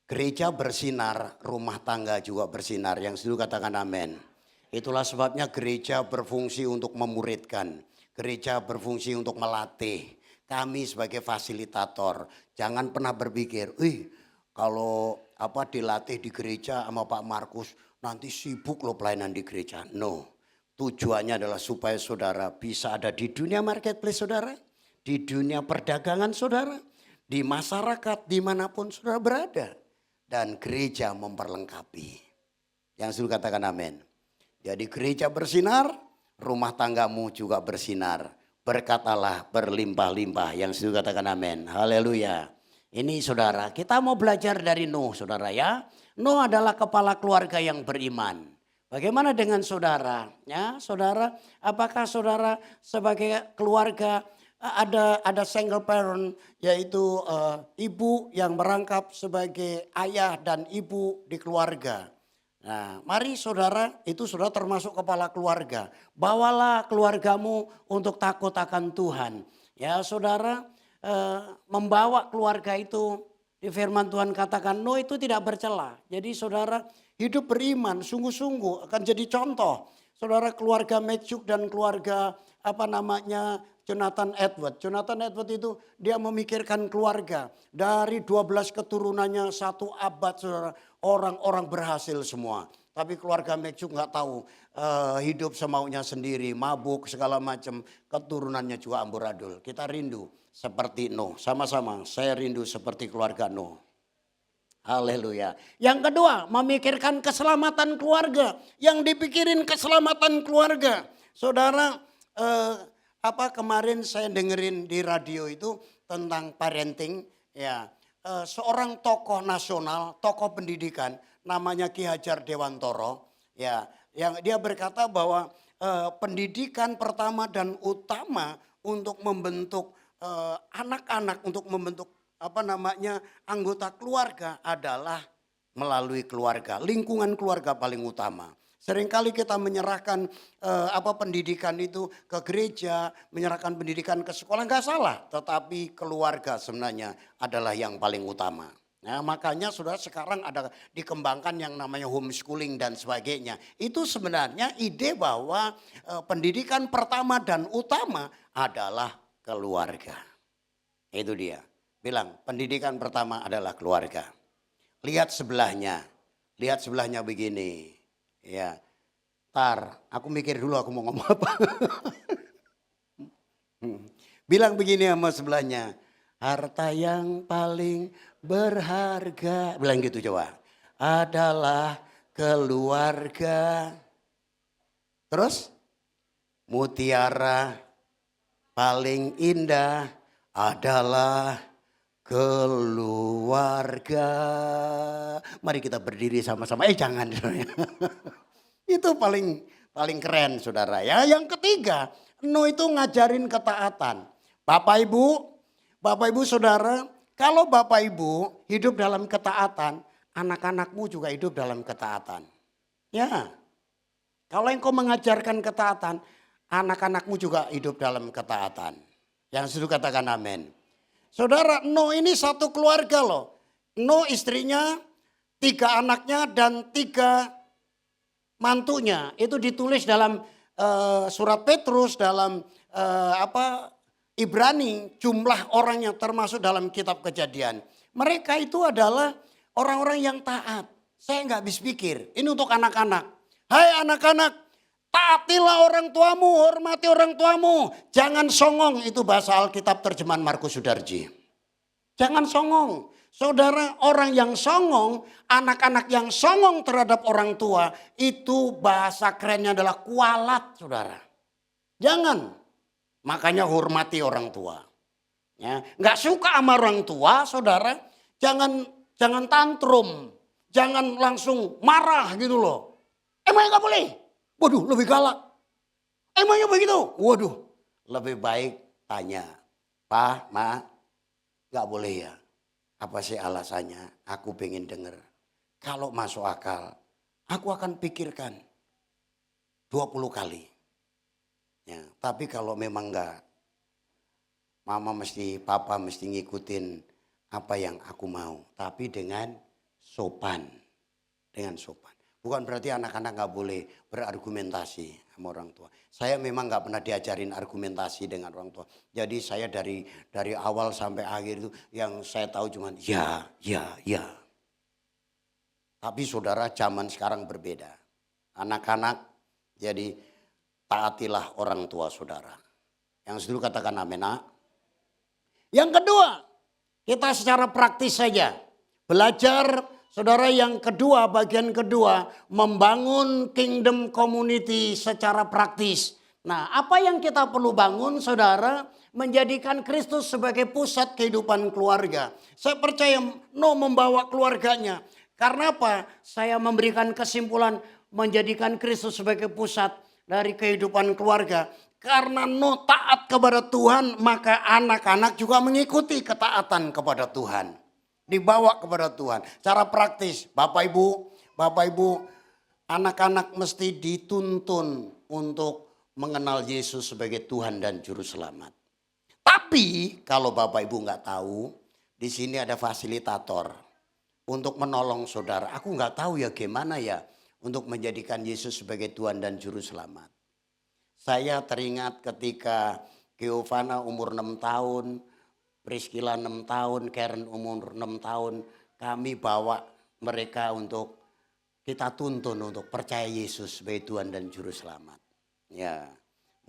Gereja bersinar, rumah tangga juga bersinar. Yang setuju katakan amin. Itulah sebabnya gereja berfungsi untuk memuridkan. Gereja berfungsi untuk melatih. Kami sebagai fasilitator, jangan pernah berpikir, kalau dilatih di gereja sama Pak Markus, nanti sibuk loh pelayanan di gereja. No, tujuannya adalah supaya saudara bisa ada di dunia marketplace saudara, di dunia perdagangan saudara, di masyarakat dimanapun saudara berada. Dan gereja memperlengkapi. Yang sudah katakan amin. Jadi gereja bersinar, rumah tanggamu juga bersinar. Berkatalah berlimpah-limpah. Yang sudah katakan amin. Haleluya. Ini saudara, kita mau belajar dari Nuh saudara ya. Nuh adalah kepala keluarga yang beriman. Bagaimana dengan saudara? Ya, saudara, apakah saudara sebagai keluarga ada single parent, yaitu ibu yang merangkap sebagai ayah dan ibu di keluarga. Nah, mari saudara, itu saudara termasuk kepala keluarga. Bawalah keluargamu untuk takut akan Tuhan. Ya saudara, membawa keluarga itu, di firman Tuhan katakan Nuh itu tidak bercela. Jadi saudara hidup beriman sungguh-sungguh akan jadi contoh. Saudara keluarga Metsuk dan keluarga Jonathan Edward. Jonathan Edward itu dia memikirkan keluarga. Dari 12 keturunannya 1 abad saudara, orang-orang berhasil semua. Tapi keluarga Metsuk nggak tahu, hidup semaunya sendiri, mabuk segala macam, keturunannya juga amburadul. Kita rindu seperti Nuh, sama-sama saya rindu seperti keluarga Nuh. Haleluya. Yang kedua, memikirkan keselamatan keluarga. Yang dipikirin keselamatan keluarga. Saudara, kemarin saya dengerin di radio itu tentang parenting, ya. Seorang tokoh nasional, tokoh pendidikan namanya Ki Hajar Dewantoro, ya, yang dia berkata bahwa pendidikan pertama dan utama untuk membentuk anak-anak, untuk membentuk anggota keluarga adalah melalui keluarga, lingkungan keluarga paling utama. Seringkali kita menyerahkan pendidikan itu ke gereja, menyerahkan pendidikan ke sekolah, nggak salah. Tetapi keluarga sebenarnya adalah yang paling utama. Nah, makanya saudara sekarang ada dikembangkan yang namanya homeschooling dan sebagainya. Itu sebenarnya ide bahwa pendidikan pertama dan utama adalah keluarga. Itu dia. Bilang pendidikan pertama adalah keluarga. Lihat sebelahnya begini. Ya, aku mikir dulu aku mau ngomong apa. Bilang begini sama sebelahnya, harta yang paling berharga, bilang gitu coba, adalah keluarga. Terus, mutiara paling indah adalah keluarga. Mari kita berdiri sama-sama. Jangan. Itu paling keren saudara ya. Yang ketiga, Nuh itu ngajarin ketaatan. Bapak Ibu saudara, kalau Bapak Ibu hidup dalam ketaatan, anak-anakmu juga hidup dalam ketaatan. Ya. Kalau engkau mengajarkan ketaatan, anak-anakmu juga hidup dalam ketaatan. Yang setuju katakan amin. Saudara, Nuh ini satu keluarga loh. Nuh istrinya, 3 anaknya dan 3 mantunya. Itu ditulis dalam surat Petrus, dalam Ibrani, jumlah orang yang termasuk dalam kitab Kejadian. Mereka itu adalah orang-orang yang taat. Saya nggak habis pikir, ini untuk anak-anak. Hai anak-anak, Taatilah orang tuamu, hormati orang tuamu. Jangan songong, itu bahasa Alkitab terjemahan Markus Sudarji. Jangan songong. Saudara, orang yang songong, anak-anak yang songong terhadap orang tua, itu bahasa kerennya adalah kualat, saudara. Jangan. Makanya hormati orang tua. Ya, nggak suka sama orang tua, saudara, jangan tantrum, jangan langsung marah gitu loh. Emangnya nggak boleh? Waduh, lebih galak. Emangnya begitu? Waduh, lebih baik tanya, Pak, Ma, nggak boleh ya? Apa sih alasannya? Aku pengen denger. Kalau masuk akal, aku akan pikirkan 20 kali. Ya, tapi kalau memang enggak, papa mesti ngikutin apa yang aku mau. Tapi dengan sopan. Dengan sopan. Bukan berarti anak-anak nggak boleh berargumentasi sama orang tua. Saya memang nggak pernah diajarin argumentasi dengan orang tua. Jadi saya dari awal sampai akhir itu yang saya tahu cuma ya. Tapi saudara, zaman sekarang berbeda. Anak-anak jadi taatilah orang tua saudara. Yang dulu katakan amin. Yang kedua, kita secara praktis saja belajar. Saudara, yang kedua, bagian kedua, membangun kingdom community secara praktis. Nah, apa yang kita perlu bangun, saudara? Menjadikan Kristus sebagai pusat kehidupan keluarga. Saya percaya membawa keluarganya. Karena apa? Saya memberikan kesimpulan menjadikan Kristus sebagai pusat dari kehidupan keluarga. Karena taat kepada Tuhan, maka anak-anak juga mengikuti ketaatan kepada Tuhan. Dibawa kepada Tuhan. Cara praktis, Bapak Ibu, anak-anak mesti dituntun untuk mengenal Yesus sebagai Tuhan dan Juru Selamat. Tapi kalau Bapak Ibu nggak tahu, di sini ada fasilitator untuk menolong saudara. Aku nggak tahu ya gimana ya untuk menjadikan Yesus sebagai Tuhan dan Juru Selamat. Saya teringat ketika Giovanna umur 6 tahun, Priscilla 6 tahun, Karen umur 6 tahun. Kami bawa mereka untuk kita tuntun untuk percaya Yesus sebagai Tuhan dan Juru Selamat. Ya,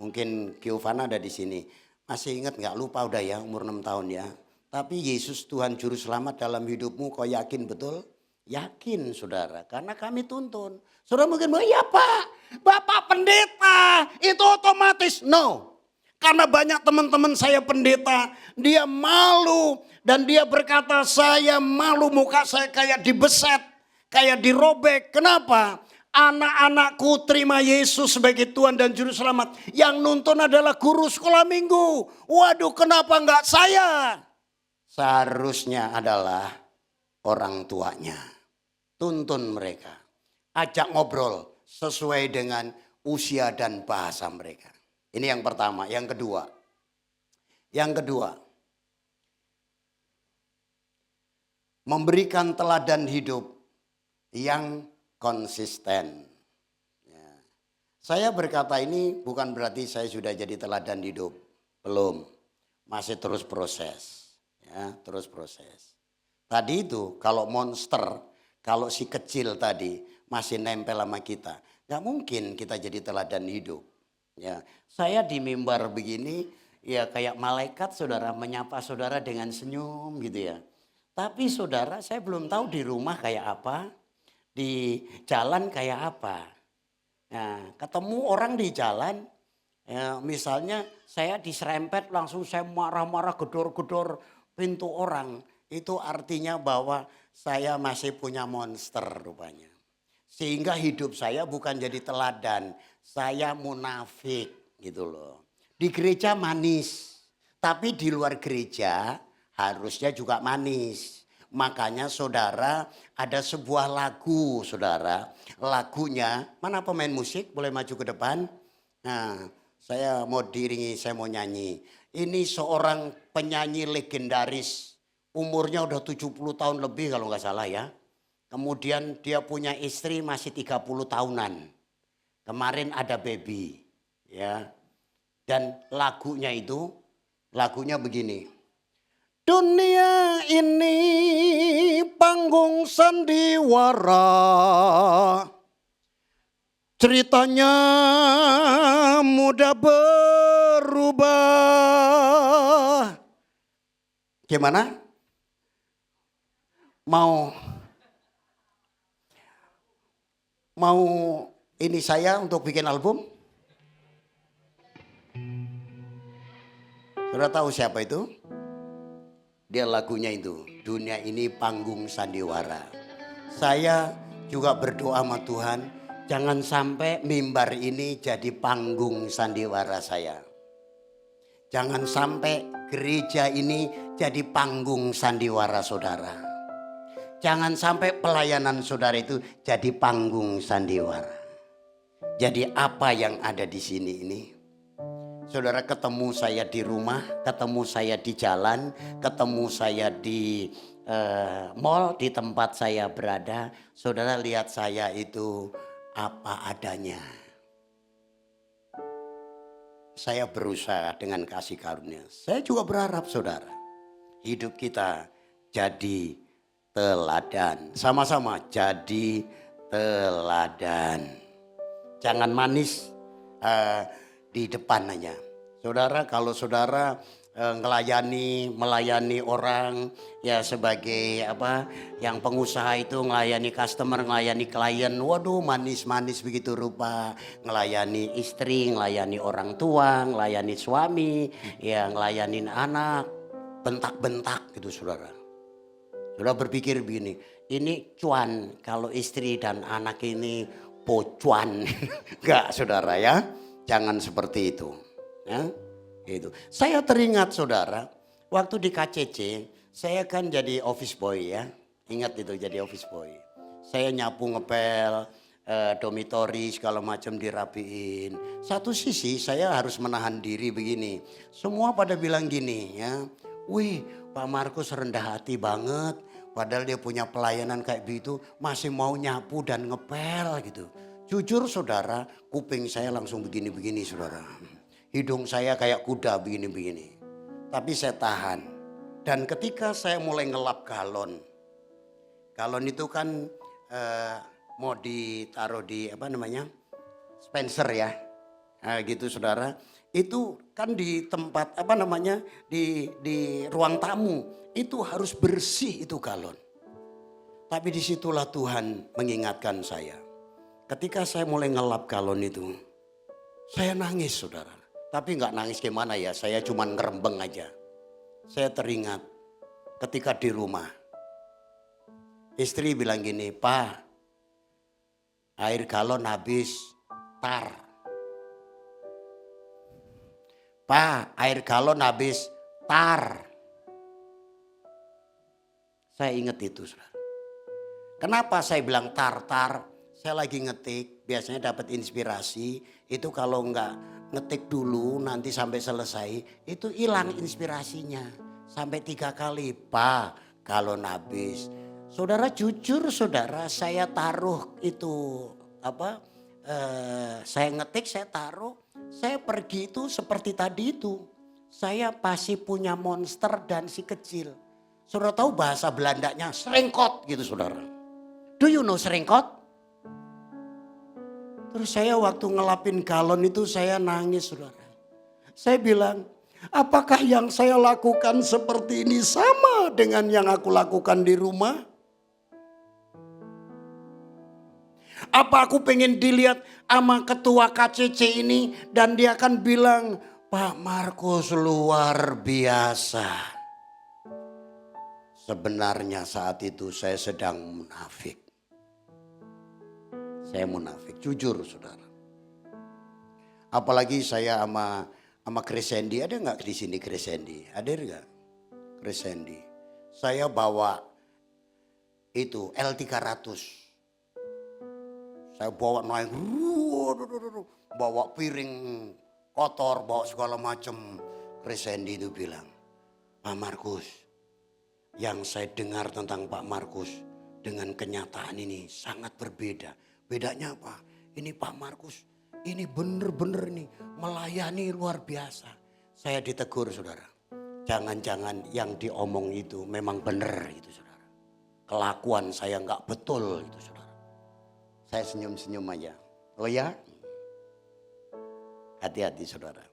mungkin Giovanna ada di sini. Masih ingat nggak? Lupa udah ya, umur 6 tahun ya. Tapi Yesus Tuhan Juru Selamat dalam hidupmu, kau yakin betul? Yakin saudara, karena kami tuntun. Saudara mungkin bilang, ya Pak, Bapak pendeta, itu otomatis. No. Karena banyak teman-teman saya pendeta, dia malu dan dia berkata saya malu, muka saya kayak dibeset, kayak dirobek. Kenapa? Anak-anakku terima Yesus sebagai Tuhan dan Juru Selamat. Yang nuntun adalah guru sekolah minggu. Waduh, kenapa enggak saya? Seharusnya adalah orang tuanya. Tuntun mereka. Ajak ngobrol sesuai dengan usia dan bahasa mereka. Ini yang pertama. Yang kedua, memberikan teladan hidup yang konsisten. Ya. Saya berkata ini bukan berarti saya sudah jadi teladan hidup. Belum. Masih terus proses. Ya, terus proses. Tadi itu kalau monster, kalau si kecil tadi masih nempel sama kita, nggak mungkin kita jadi teladan hidup. Ya, saya di mimbar begini ya kayak malaikat saudara menyapa saudara dengan senyum gitu ya. Tapi saudara saya belum tahu di rumah kayak apa, di jalan kayak apa. Nah, ketemu orang di jalan, ya, misalnya saya diserempet langsung saya marah-marah gedor-gedor pintu orang. Itu artinya bahwa saya masih punya monster rupanya. Sehingga hidup saya bukan jadi teladan. Saya munafik gitu loh. Di gereja manis. Tapi di luar gereja harusnya juga manis. Makanya saudara ada sebuah lagu saudara. Lagunya, mana pemain musik boleh maju ke depan. Nah saya mau diiringi, saya mau nyanyi. Ini seorang penyanyi legendaris. Umurnya udah 70 tahun lebih kalau nggak salah ya. Kemudian dia punya istri masih 30 tahunan. Kemarin ada baby, ya. Dan lagunya begini. Dunia ini panggung sandiwara. ceritanya mudah berubah. Gimana? Mau ini saya untuk bikin album? Sudah tahu siapa itu? Dia lagunya itu, dunia ini panggung sandiwara. Saya juga berdoa sama Tuhan, jangan sampai mimbar ini jadi panggung sandiwara saya. Jangan sampai gereja ini jadi panggung sandiwara saudara. Jangan sampai pelayanan saudara itu jadi panggung sandiwara. Jadi apa yang ada di sini ini? Saudara ketemu saya di rumah, ketemu saya di jalan, ketemu saya di mall, di tempat saya berada. Saudara lihat saya itu apa adanya. Saya berusaha dengan kasih karunia. Saya juga berharap saudara, hidup kita jadi teladan. Sama-sama jadi teladan. Jangan manis di depan aja. Saudara, kalau saudara melayani orang ya sebagai apa, yang pengusaha itu melayani customer, melayani klien, waduh manis-manis begitu rupa, melayani istri, melayani orang tua, melayani suami, ya melayani anak, bentak-bentak gitu saudara. Saudara berpikir begini, ini cuan kalau istri dan anak ini pocuan. Enggak saudara ya, jangan seperti itu. Ya, itu. Saya teringat saudara, waktu di KCC, saya kan jadi office boy ya. Ingat itu jadi office boy. Saya nyapu ngepel, dormitory segala macam dirapiin. Satu sisi saya harus menahan diri begini. Semua pada bilang gini ya, wih Pak Markus rendah hati banget. Padahal dia punya pelayanan kayak begitu, masih mau nyapu dan ngepel gitu. Jujur saudara, kuping saya langsung begini-begini saudara. Hidung saya kayak kuda begini-begini. Tapi saya tahan. Dan ketika saya mulai ngelap galon. Galon itu kan mau ditaruh di apa namanya, Spencer ya. Nah, gitu saudara. Itu kan di tempat apa namanya, di ruang tamu. Itu harus bersih itu galon. Tapi disitulah Tuhan mengingatkan saya. Ketika saya mulai ngelap galon itu, saya nangis saudara. Tapi nggak nangis gimana ya, saya cuma ngerembeng aja. Saya teringat ketika di rumah. Istri bilang gini, Pak, air galon habis, tar. Pak, air galon habis, tar. Saya ingat itu saudara. Kenapa saya bilang tar-tar? Saya lagi ngetik, biasanya dapat inspirasi. Itu kalau nggak ngetik dulu nanti sampai selesai, itu hilang inspirasinya. Sampai 3 kali, Pak, galon habis. Saudara jujur saudara, saya taruh itu apa? Saya ngetik, saya taruh. Saya pergi itu seperti tadi itu. Saya pasti punya monster dan si kecil. Saudara tahu bahasa Belandanya serengkot gitu saudara. Do you know serengkot? Terus saya waktu ngelapin galon itu saya nangis saudara. Saya bilang, apakah yang saya lakukan seperti ini sama dengan yang aku lakukan di rumah? Apa aku pengen dilihat sama ketua KCC ini dan dia akan bilang, Pak Markus luar biasa. Sebenarnya saat itu saya sedang munafik. Saya munafik, jujur saudara. Apalagi saya sama Crescendi, ada nggak di sini Crescendi? Ada nggak? Crescendi. Saya bawa itu L300. Saya bawa naik, bawa piring kotor, bawa segala macam. Crescendi itu bilang, Pak Markus, yang saya dengar tentang Pak Markus dengan kenyataan ini sangat berbeda. Bedanya apa? Ini Pak Markus, ini bener-bener nih melayani luar biasa. Saya ditegur saudara. Jangan-jangan yang diomong itu memang benar itu saudara. Kelakuan saya nggak betul itu saudara. Saya senyum-senyum aja. Oh ya? Hati-hati saudara.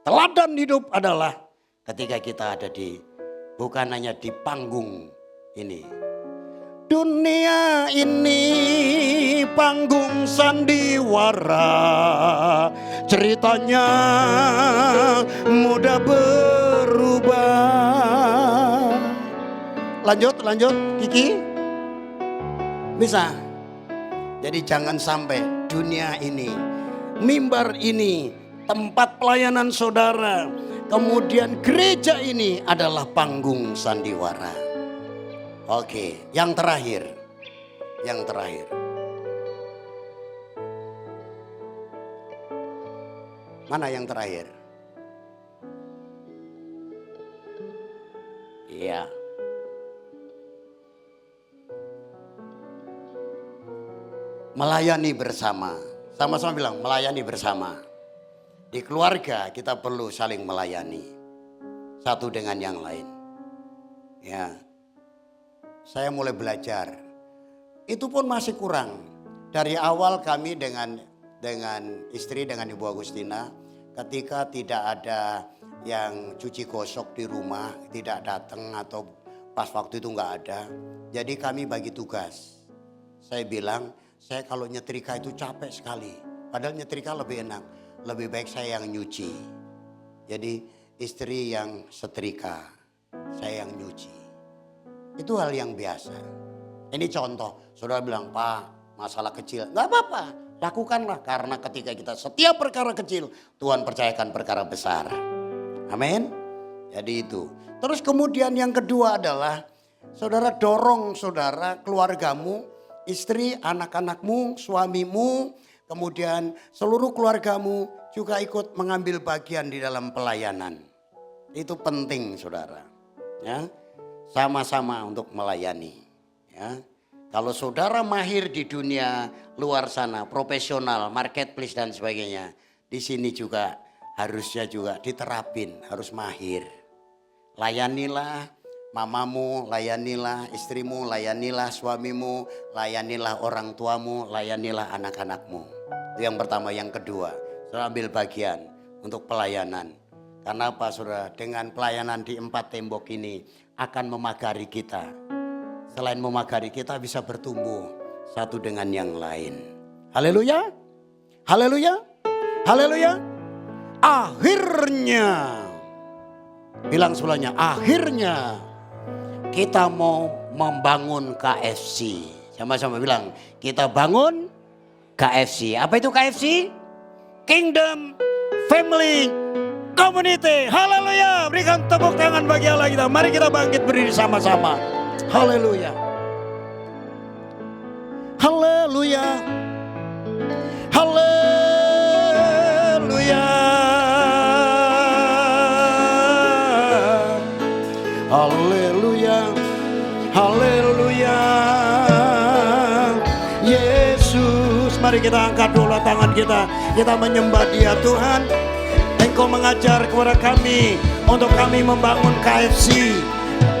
Teladan hidup adalah ketika kita ada di, bukan hanya di panggung ini. Dunia ini panggung sandiwara, ceritanya mudah berubah. Lanjut Kiki. Bisa. Jadi jangan sampai dunia ini, mimbar ini, tempat pelayanan saudara, kemudian gereja ini adalah panggung sandiwara. Oke, yang terakhir. Mana yang terakhir? Iya. Melayani bersama. Sama-sama bilang melayani bersama. Di keluarga kita perlu saling melayani. Satu dengan yang lain. Ya. Saya mulai belajar. Itu pun masih kurang. Dari awal kami dengan istri, dengan Ibu Agustina, ketika tidak ada yang cuci gosok di rumah, tidak datang atau pas waktu itu nggak ada. Jadi kami bagi tugas. Saya bilang, saya kalau nyetrika itu capek sekali. Padahal nyetrika lebih enak. Lebih baik saya yang nyuci. Jadi istri yang setrika, saya yang nyuci. Itu hal yang biasa. Ini contoh, saudara bilang, Pak, masalah kecil. Gak apa-apa, lakukanlah. Karena ketika kita setiap perkara kecil, Tuhan percayakan perkara besar. Amin. Jadi itu. Terus kemudian yang kedua adalah, saudara dorong saudara, keluargamu, istri, anak-anakmu, suamimu, kemudian seluruh keluargamu juga ikut mengambil bagian di dalam pelayanan. Itu penting saudara. Ya. Sama-sama untuk melayani. Ya. Kalau saudara mahir di dunia luar sana, profesional, marketplace dan sebagainya, di sini juga harusnya juga diterapin, harus mahir. Layanilah mamamu, layanilah istrimu, layanilah suamimu, layanilah orang tuamu, layanilah anak-anakmu. Itu yang pertama. Yang kedua, saudara ambil bagian untuk pelayanan. Karena apa saudara? Dengan pelayanan di 4 tembok ini akan memagari kita. Selain memagari kita bisa bertumbuh satu dengan yang lain. Haleluya. Haleluya. Haleluya. Akhirnya. Bilang sebelahnya, akhirnya kita mau membangun KFC. Sama-sama bilang, kita bangun KFC. Apa itu KFC? Kingdom Family Community. Haleluya. Berikan tepuk tangan bagi Allah kita. Mari kita bangkit berdiri sama-sama. Haleluya. Haleluya. Haleluya. Haleluya. Haleluya. Yesus, mari kita angkat dulu tangan kita. Kita menyembah Dia. Tuhan, Engkau mengajar kepada kami untuk kami membangun KFC,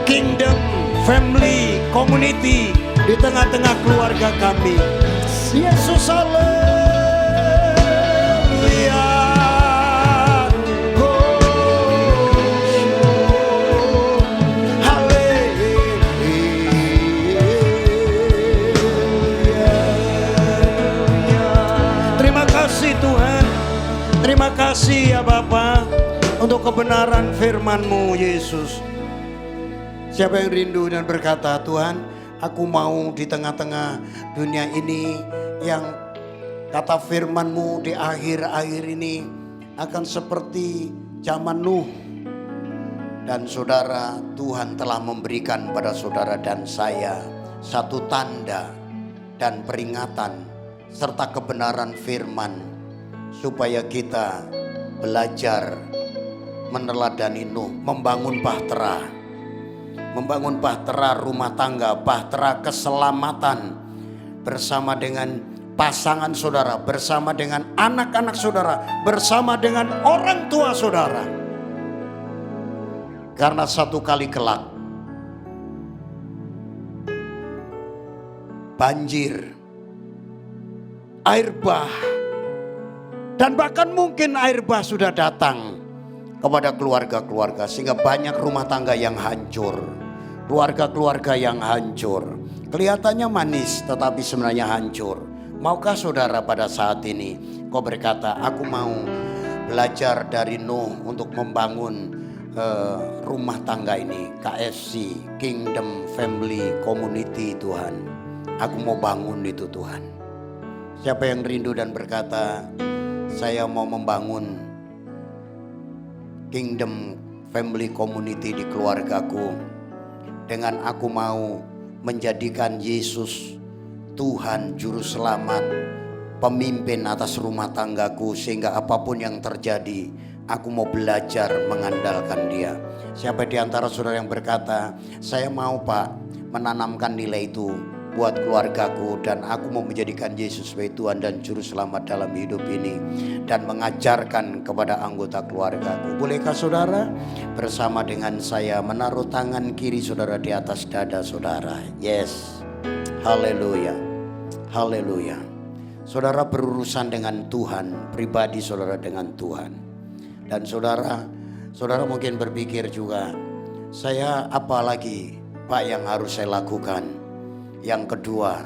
Kingdom Family Community di tengah-tengah keluarga kami. Yesus, haleluya. Terima kasih Tuhan. Terima kasih ya Bapa untuk kebenaran firman-Mu Yesus. Siapa yang rindu dan berkata, Tuhan, aku mau di tengah-tengah dunia ini yang kata firman-Mu di akhir-akhir ini akan seperti zaman Nuh. Dan saudara, Tuhan telah memberikan pada saudara dan saya satu tanda dan peringatan serta kebenaran firman supaya kita belajar meneladani Nuh, membangun bahtera rumah tangga, bahtera keselamatan bersama dengan pasangan saudara, bersama dengan anak-anak saudara, bersama dengan orang tua saudara. Karena satu kali kelak banjir air bah. Dan bahkan mungkin air bah sudah datang kepada keluarga-keluarga, sehingga banyak rumah tangga yang hancur, keluarga-keluarga yang hancur. Kelihatannya manis tetapi sebenarnya hancur. Maukah saudara pada saat ini kau berkata, aku mau belajar dari Nuh untuk membangun rumah tangga ini, KFC, Kingdom Family Community Tuhan. Aku mau bangun itu Tuhan. Siapa yang rindu dan berkata, saya mau membangun Kingdom Family Community di keluargaku, dengan aku mau menjadikan Yesus Tuhan Juru Selamat, pemimpin atas rumah tanggaku, sehingga apapun yang terjadi aku mau belajar mengandalkan Dia. Siapa di antara saudara yang berkata, saya mau Pak menanamkan nilai itu buat keluargaku, dan aku mau menjadikan Yesus sebagai Tuhan dan Juru Selamat dalam hidup ini, dan mengajarkan kepada anggota keluargaku. Bolehkah saudara bersama dengan saya menaruh tangan kiri saudara di atas dada saudara? Yes, haleluya, haleluya. Saudara berurusan dengan Tuhan, pribadi saudara dengan Tuhan. Dan saudara mungkin berpikir juga, saya apa lagi Pak yang harus saya lakukan? Yang kedua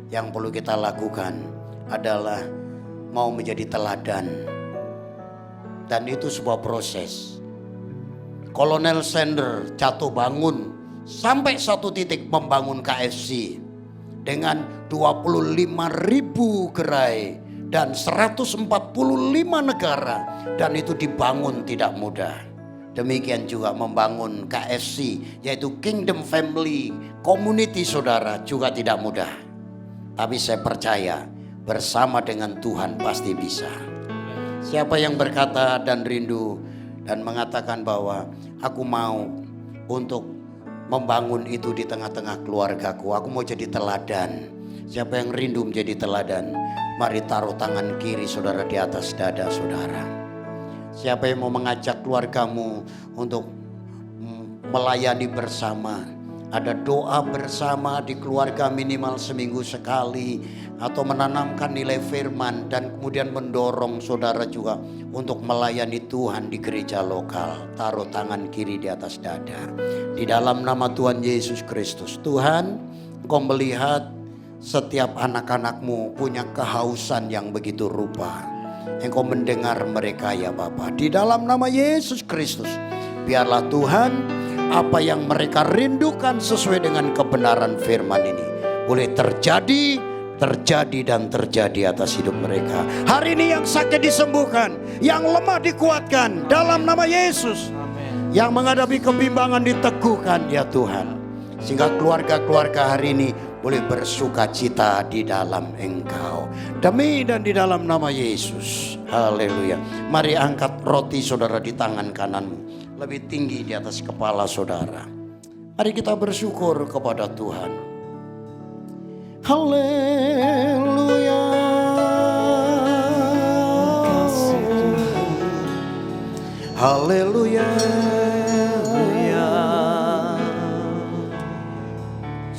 yang perlu kita lakukan adalah mau menjadi teladan. Dan itu sebuah proses. Kolonel Sanders jatuh bangun sampai satu titik membangun KFC dengan 25.000 gerai dan 145 negara, dan itu dibangun tidak mudah. Demikian juga membangun KFC, yaitu Kingdom Family Community saudara, juga tidak mudah. Tapi saya percaya bersama dengan Tuhan pasti bisa. Siapa yang berkata dan rindu dan mengatakan bahwa aku mau untuk membangun itu di tengah-tengah keluargaku, aku mau jadi teladan. Siapa yang rindu menjadi teladan? Mari taruh tangan kiri saudara di atas dada saudara. Siapa yang mau mengajak keluargamu untuk melayani bersama, ada doa bersama di keluarga minimal seminggu sekali, atau menanamkan nilai firman dan kemudian mendorong saudara juga untuk melayani Tuhan di gereja lokal. Taruh tangan kiri di atas dada. Di dalam nama Tuhan Yesus Kristus, Tuhan, Engkau melihat setiap anak-anakmu punya kehausan yang begitu rupa. Engkau mendengar mereka ya Bapa. Di dalam nama Yesus Kristus, biarlah Tuhan apa yang mereka rindukan sesuai dengan kebenaran firman ini boleh terjadi dan terjadi atas hidup mereka. Hari ini yang sakit disembuhkan, yang lemah dikuatkan dalam nama Yesus. Yang menghadapi kebimbangan diteguhkan ya Tuhan, sehingga keluarga-keluarga hari ini boleh bersuka cita di dalam Engkau. Demi dan di dalam nama Yesus. Haleluya. Mari angkat roti saudara di tangan kananmu, lebih tinggi di atas kepala saudara. Mari kita bersyukur kepada Tuhan. Haleluya. Haleluya.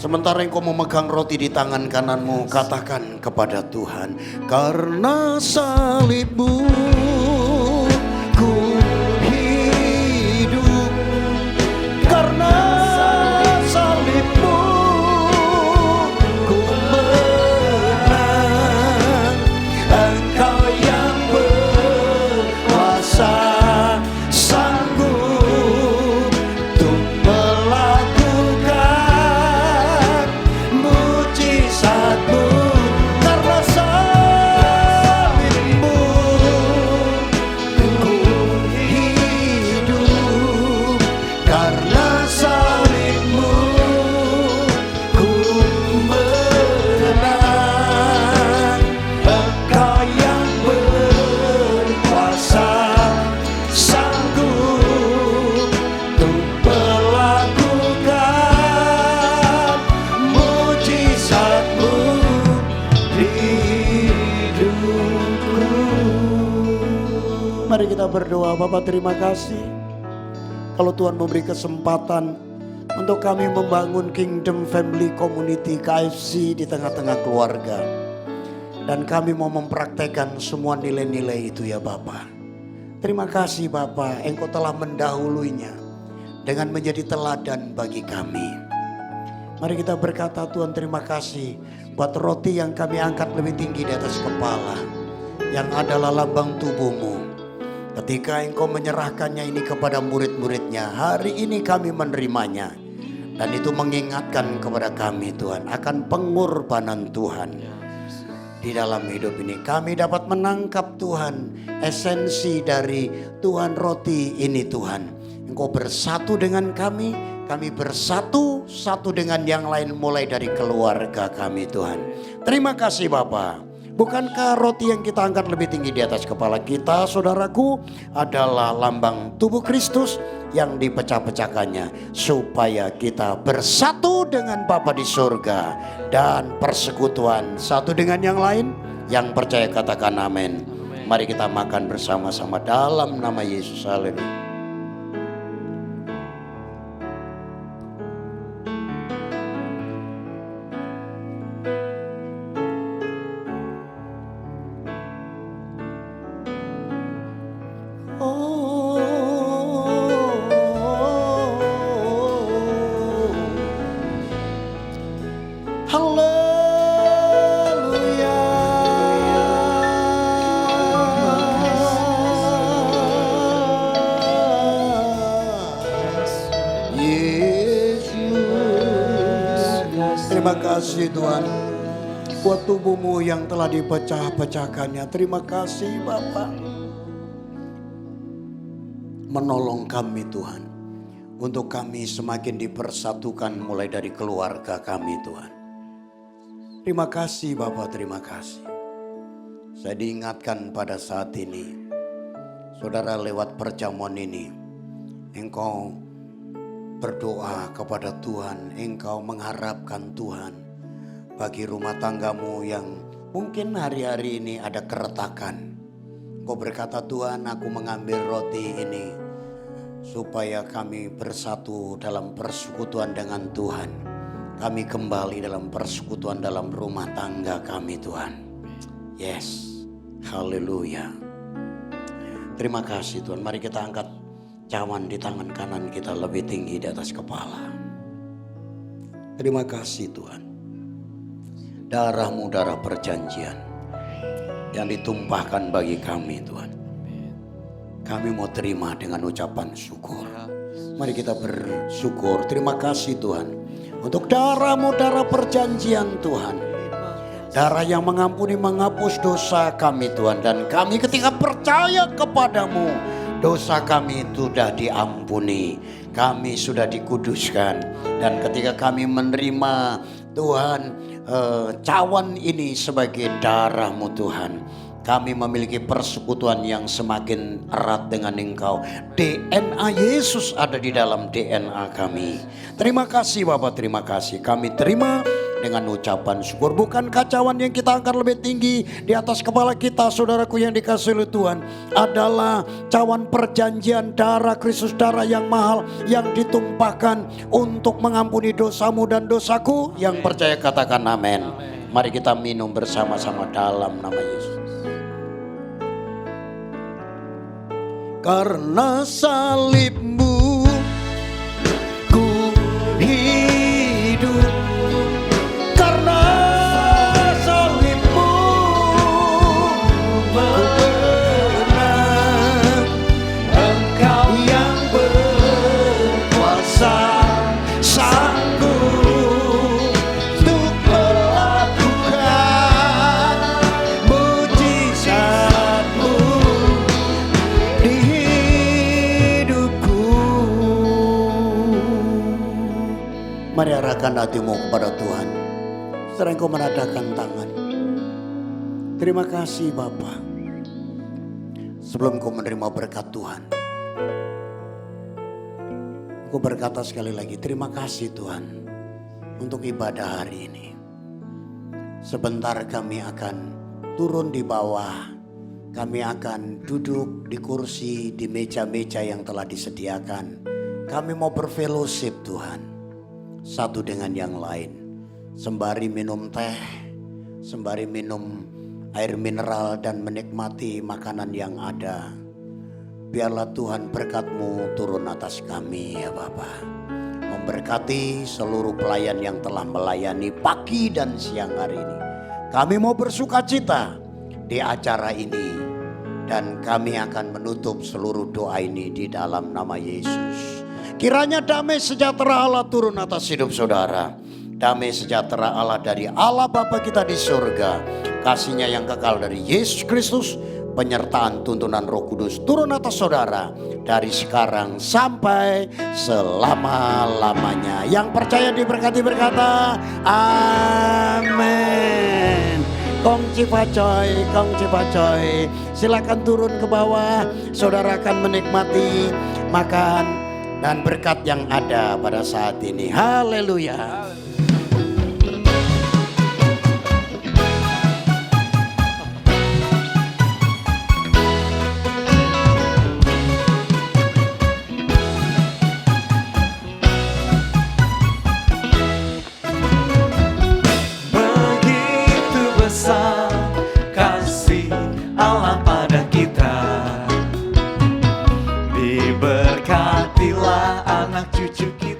Sementara engkau memegang roti di tangan kananmu, katakan kepada Tuhan, karena salibmu ku hidup, karena salibmu ku menang. Engkau yang berkuasa, sanggup untuk melakukan mujizatmu. Karena salibmu ku hidup, karena salibmu ku menang. Engkau yang berkuasa, sanggup untuk melakukan mujizatmu di hidupku. Mari kita berdoa. Bapa, terima kasih kalau Tuhan memberi kesempatan untuk kami membangun Kingdom Family Community KFC di tengah-tengah keluarga. Dan kami mau mempraktekkan semua nilai-nilai itu ya Bapa. Terima kasih Bapa, Engkau telah mendahuluinya dengan menjadi teladan bagi kami. Mari kita berkata, Tuhan terima kasih buat roti yang kami angkat lebih tinggi di atas kepala, yang adalah lambang tubuh-Mu. Ketika Engkau menyerahkannya ini kepada murid-muridnya, hari ini kami menerimanya. Dan itu mengingatkan kepada kami Tuhan akan pengorbanan Tuhan. Di dalam hidup ini kami dapat menangkap Tuhan esensi dari Tuhan roti ini Tuhan. Engkau bersatu dengan kami bersatu satu dengan yang lain mulai dari keluarga kami Tuhan. Terima kasih Bapa. Bukankah roti yang kita angkat lebih tinggi di atas kepala kita, saudaraku, adalah lambang tubuh Kristus yang dipecah-pecahkannya supaya kita bersatu dengan Bapa di surga dan persekutuan satu dengan yang lain. Yang percaya katakan amin. Mari kita makan bersama-sama dalam nama Yesus. Haleluya. Terima kasih Tuhan buat tubuh-Mu yang telah dipecah-pecahkannya. Terima kasih Bapa, menolong kami Tuhan, untuk kami semakin dipersatukan mulai dari keluarga kami Tuhan. Terima kasih Bapa, terima kasih. Saya diingatkan pada saat ini, saudara lewat perjamuan ini, engkau berdoa kepada Tuhan, engkau mengharapkan Tuhan bagi rumah tanggamu yang mungkin hari-hari ini ada keretakan. Engkau berkata, Tuhan, aku mengambil roti ini supaya kami bersatu dalam persekutuan dengan Tuhan. Kami kembali dalam persekutuan dalam rumah tangga kami Tuhan. Yes, haleluya. Terima kasih Tuhan. Mari kita angkat cawan di tangan kanan kita lebih tinggi di atas kepala. Terima kasih Tuhan. Darah-Mu darah perjanjian yang ditumpahkan bagi kami Tuhan. Kami mau terima dengan ucapan syukur. Mari kita bersyukur. Terima kasih Tuhan untuk darah-Mu darah perjanjian Tuhan. Darah yang mengampuni, menghapus dosa kami Tuhan. Dan kami ketika percaya kepadamu, dosa kami sudah diampuni, kami sudah dikuduskan. Dan ketika kami menerima Tuhan cawan ini sebagai darah-Mu Tuhan, kami memiliki persekutuan yang semakin erat dengan Engkau. DNA Yesus ada di dalam DNA kami. Terima kasih Bapak, terima kasih. Kami terima dengan ucapan syukur. Bukan cawan yang kita angkat lebih tinggi di atas kepala kita, saudaraku yang dikasihi oleh Tuhan, adalah cawan perjanjian darah Kristus, darah yang mahal yang ditumpahkan untuk mengampuni dosamu dan dosaku. Yang percaya katakan amin. Mari kita minum bersama-sama dalam nama Yesus. Karena salib-Mu ku hidup, karena salib-Mu ku menang. Engkau yang berkuasa, sanggup untuk melakukan mujizat-Mu di hidupku. Mari arahkan hatimu kepada Tuhan. Setelah engkau menadahkan tangan, terima kasih Bapa. Sebelum kau menerima berkat Tuhan, aku berkata sekali lagi, terima kasih Tuhan untuk ibadah hari ini. Sebentar kami akan turun di bawah, kami akan duduk di kursi, di meja-meja yang telah disediakan. Kami mau berfellowship Tuhan, satu dengan yang lain. Sembari minum teh, sembari minum air mineral dan menikmati makanan yang ada. Biarlah Tuhan berkat-Mu turun atas kami ya Bapa. Memberkati seluruh pelayan yang telah melayani pagi dan siang hari ini. Kami mau bersukacita di acara ini. Dan kami akan menutup seluruh doa ini di dalam nama Yesus. Kiranya damai sejahtera Allah turun atas hidup saudara. Damai sejahtera Allah dari Allah Bapa kita di surga. Kasih-Nya yang kekal dari Yesus Kristus. Penyertaan tuntunan Roh Kudus turun atas saudara. Dari sekarang sampai selama-lamanya. Yang percaya diberkati berkata amin. Kong Cipacoy, Kong Cipacoy. Silakan turun ke bawah. Saudara akan menikmati makan dan berkat yang ada pada saat ini. Haleluya. Kasih Allah pada kita, diberkatilah anak cucu kita.